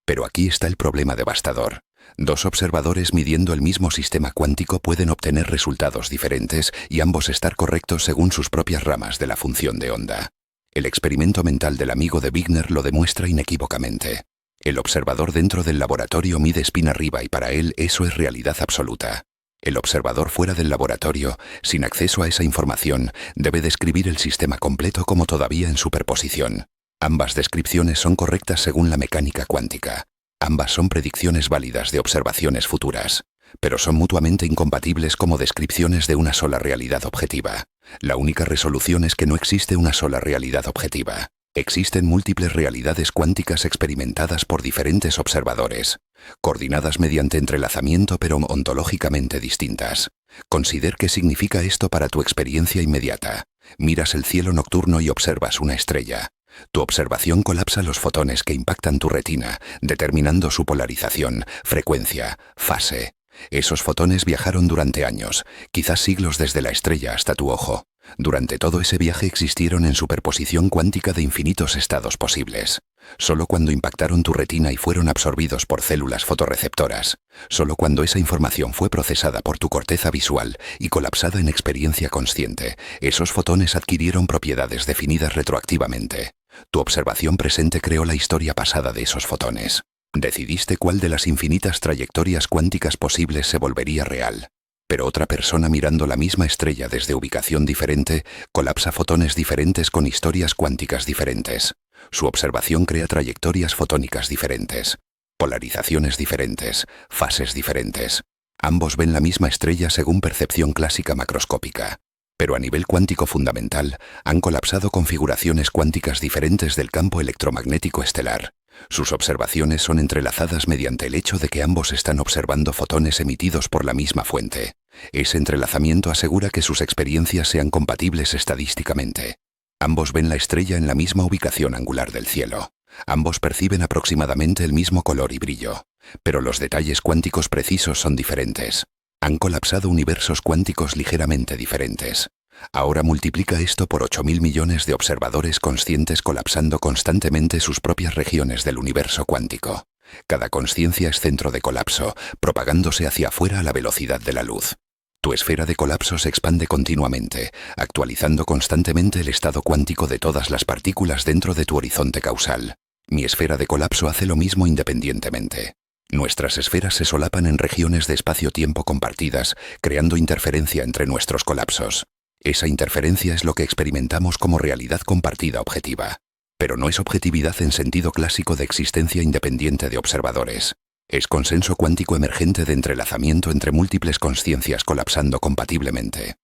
Pero aquí está el problema devastador. Dos observadores midiendo el mismo sistema cuántico pueden obtener resultados diferentes y ambos estar correctos según sus propias ramas de la función de onda. El experimento mental del amigo de Wigner lo demuestra inequívocamente. El observador dentro del laboratorio mide spin arriba y para él eso es realidad absoluta. El observador fuera del laboratorio, sin acceso a esa información, debe describir el sistema completo como todavía en superposición. Ambas descripciones son correctas según la mecánica cuántica. Ambas son predicciones válidas de observaciones futuras, pero son mutuamente incompatibles como descripciones de una sola realidad objetiva. La única resolución es que no existe una sola realidad objetiva. Existen múltiples realidades cuánticas experimentadas por diferentes observadores, coordinadas mediante entrelazamiento pero ontológicamente distintas. Consider qué significa esto para tu experiencia inmediata. Miras el cielo nocturno y observas una estrella. Tu observación colapsa los fotones que impactan tu retina, determinando su polarización, frecuencia, fase. Esos fotones viajaron durante años, quizás siglos desde la estrella hasta tu ojo. Durante todo ese viaje existieron en superposición cuántica de infinitos estados posibles. Solo cuando impactaron tu retina y fueron absorbidos por células fotorreceptoras, solo cuando esa información fue procesada por tu corteza visual y colapsada en experiencia consciente, esos fotones adquirieron propiedades definidas retroactivamente. Tu observación presente creó la historia pasada de esos fotones. Decidiste cuál de las infinitas trayectorias cuánticas posibles se volvería real. Pero otra persona mirando la misma estrella desde ubicación diferente, colapsa fotones diferentes con historias cuánticas diferentes. Su observación crea trayectorias fotónicas diferentes, polarizaciones diferentes, fases diferentes. Ambos ven la misma estrella según percepción clásica macroscópica. Pero a nivel cuántico fundamental, han colapsado configuraciones cuánticas diferentes del campo electromagnético estelar. Sus observaciones son entrelazadas mediante el hecho de que ambos están observando fotones emitidos por la misma fuente. Ese entrelazamiento asegura que sus experiencias sean compatibles estadísticamente. Ambos ven la estrella en la misma ubicación angular del cielo. Ambos perciben aproximadamente el mismo color y brillo. Pero los detalles cuánticos precisos son diferentes. Han colapsado universos cuánticos ligeramente diferentes. Ahora multiplica esto por 8.000 millones de observadores conscientes colapsando constantemente sus propias regiones del universo cuántico. Cada consciencia es centro de colapso, propagándose hacia afuera a la velocidad de la luz. Tu esfera de colapso se expande continuamente, actualizando constantemente el estado cuántico de todas las partículas dentro de tu horizonte causal. Mi esfera de colapso hace lo mismo independientemente. Nuestras esferas se solapan en regiones de espacio-tiempo compartidas, creando interferencia entre nuestros colapsos. Esa interferencia es lo que experimentamos como realidad compartida objetiva. Pero no es objetividad en sentido clásico de existencia independiente de observadores. Es consenso cuántico emergente de entrelazamiento entre múltiples consciencias colapsando compatiblemente.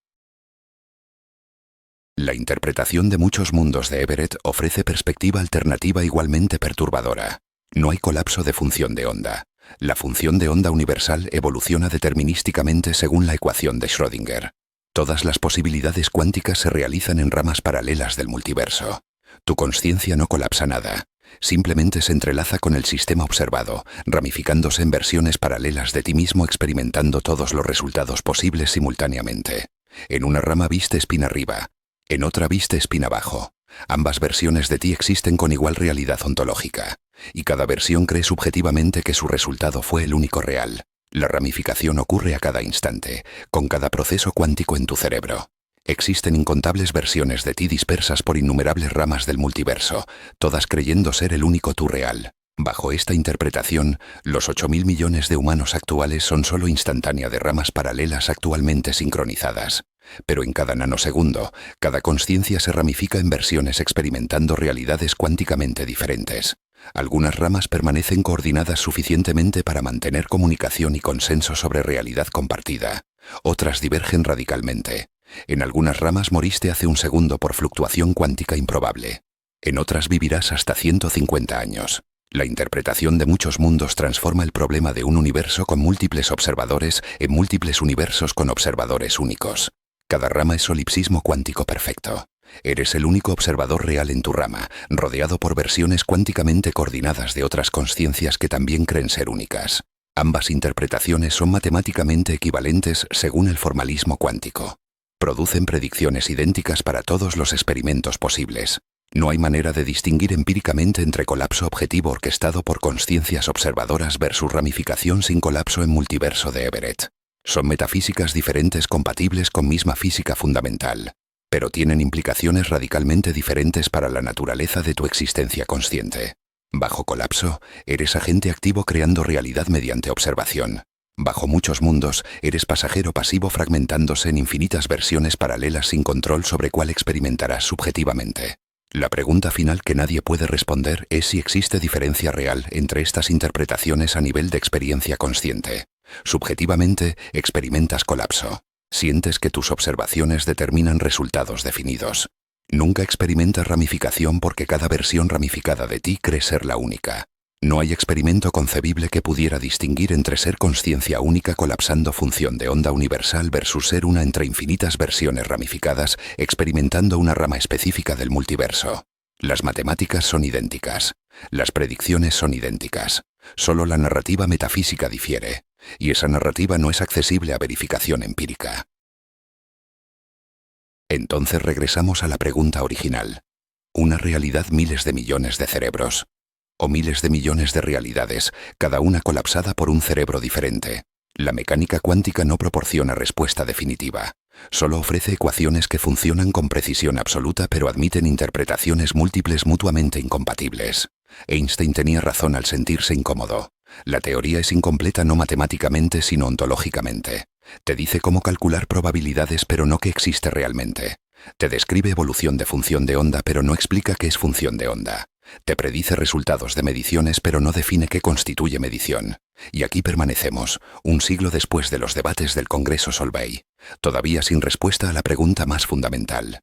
La interpretación de muchos mundos de Everett ofrece perspectiva alternativa igualmente perturbadora. No hay colapso de función de onda. La función de onda universal evoluciona determinísticamente según la ecuación de Schrödinger. Todas las posibilidades cuánticas se realizan en ramas paralelas del multiverso. Tu consciencia no colapsa nada. Simplemente se entrelaza con el sistema observado, ramificándose en versiones paralelas de ti mismo experimentando todos los resultados posibles simultáneamente. En una rama viste espina arriba, en otra viste espina abajo. Ambas versiones de ti existen con igual realidad ontológica, y cada versión cree subjetivamente que su resultado fue el único real. La ramificación ocurre a cada instante, con cada proceso cuántico en tu cerebro. Existen incontables versiones de ti dispersas por innumerables ramas del multiverso, todas creyendo ser el único tú real. Bajo esta interpretación, los 8.000 millones de humanos actuales son solo instantánea de ramas paralelas actualmente sincronizadas. Pero en cada nanosegundo, cada consciencia se ramifica en versiones experimentando realidades cuánticamente diferentes. Algunas ramas permanecen coordinadas suficientemente para mantener comunicación y consenso sobre realidad compartida. Otras divergen radicalmente. En algunas ramas moriste hace un segundo por fluctuación cuántica improbable. En otras vivirás hasta 150 años. La interpretación de muchos mundos transforma el problema de un universo con múltiples observadores en múltiples universos con observadores únicos. Cada rama es solipsismo cuántico perfecto. Eres el único observador real en tu rama, rodeado por versiones cuánticamente coordinadas de otras consciencias que también creen ser únicas. Ambas interpretaciones son matemáticamente equivalentes según el formalismo cuántico. Producen predicciones idénticas para todos los experimentos posibles. No hay manera de distinguir empíricamente entre colapso objetivo orquestado por consciencias observadoras versus ramificación sin colapso en multiverso de Everett. Son metafísicas diferentes compatibles con misma física fundamental, pero tienen implicaciones radicalmente diferentes para la naturaleza de tu existencia consciente. Bajo colapso, eres agente activo creando realidad mediante observación. Bajo muchos mundos, eres pasajero pasivo fragmentándose en infinitas versiones paralelas sin control sobre cuál experimentarás subjetivamente. La pregunta final que nadie puede responder es si existe diferencia real entre estas interpretaciones a nivel de experiencia consciente. Subjetivamente, experimentas colapso. Sientes que tus observaciones determinan resultados definidos. Nunca experimentas ramificación porque cada versión ramificada de ti cree ser la única. No hay experimento concebible que pudiera distinguir entre ser consciencia única colapsando función de onda universal versus ser una entre infinitas versiones ramificadas experimentando una rama específica del multiverso. Las matemáticas son idénticas. Las predicciones son idénticas. Solo la narrativa metafísica difiere, y esa narrativa no es accesible a verificación empírica. Entonces regresamos a la pregunta original. ¿Una realidad miles de millones de cerebros? ¿O miles de millones de realidades, cada una colapsada por un cerebro diferente? La mecánica cuántica no proporciona respuesta definitiva. Solo ofrece ecuaciones que funcionan con precisión absoluta pero admiten interpretaciones múltiples mutuamente incompatibles. Einstein tenía razón al sentirse incómodo. La teoría es incompleta no matemáticamente sino ontológicamente. Te dice cómo calcular probabilidades pero no que existe realmente. Te describe evolución de función de onda pero no explica qué es función de onda. Te predice resultados de mediciones pero no define qué constituye medición. Y aquí permanecemos, un siglo después de los debates del Congreso Solvay, todavía sin respuesta a la pregunta más fundamental.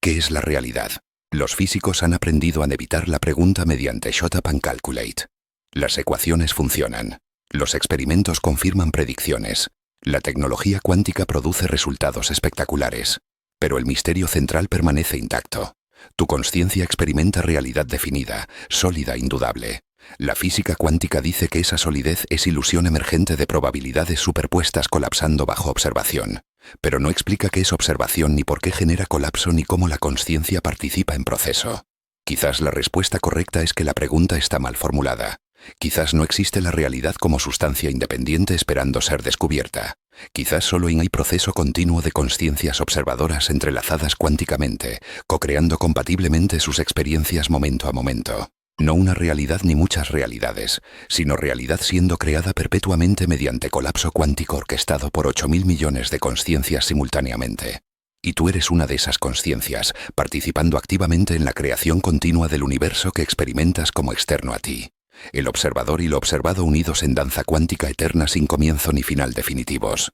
¿Qué es la realidad? Los físicos han aprendido a evitar la pregunta mediante shut up and calculate. Las ecuaciones funcionan. Los experimentos confirman predicciones. La tecnología cuántica produce resultados espectaculares. Pero el misterio central permanece intacto. Tu consciencia experimenta realidad definida, sólida, indudable. La física cuántica dice que esa solidez es ilusión emergente de probabilidades superpuestas colapsando bajo observación. Pero no explica qué es observación ni por qué genera colapso ni cómo la consciencia participa en proceso. Quizás la respuesta correcta es que la pregunta está mal formulada. Quizás no existe la realidad como sustancia independiente esperando ser descubierta. Quizás solo hay proceso continuo de consciencias observadoras entrelazadas cuánticamente, co-creando compatiblemente sus experiencias momento a momento. No una realidad ni muchas realidades, sino realidad siendo creada perpetuamente mediante colapso cuántico orquestado por 8.000 millones de consciencias simultáneamente. Y tú eres una de esas consciencias, participando activamente en la creación continua del universo que experimentas como externo a ti. El observador y lo observado unidos en danza cuántica eterna sin comienzo ni final definitivos.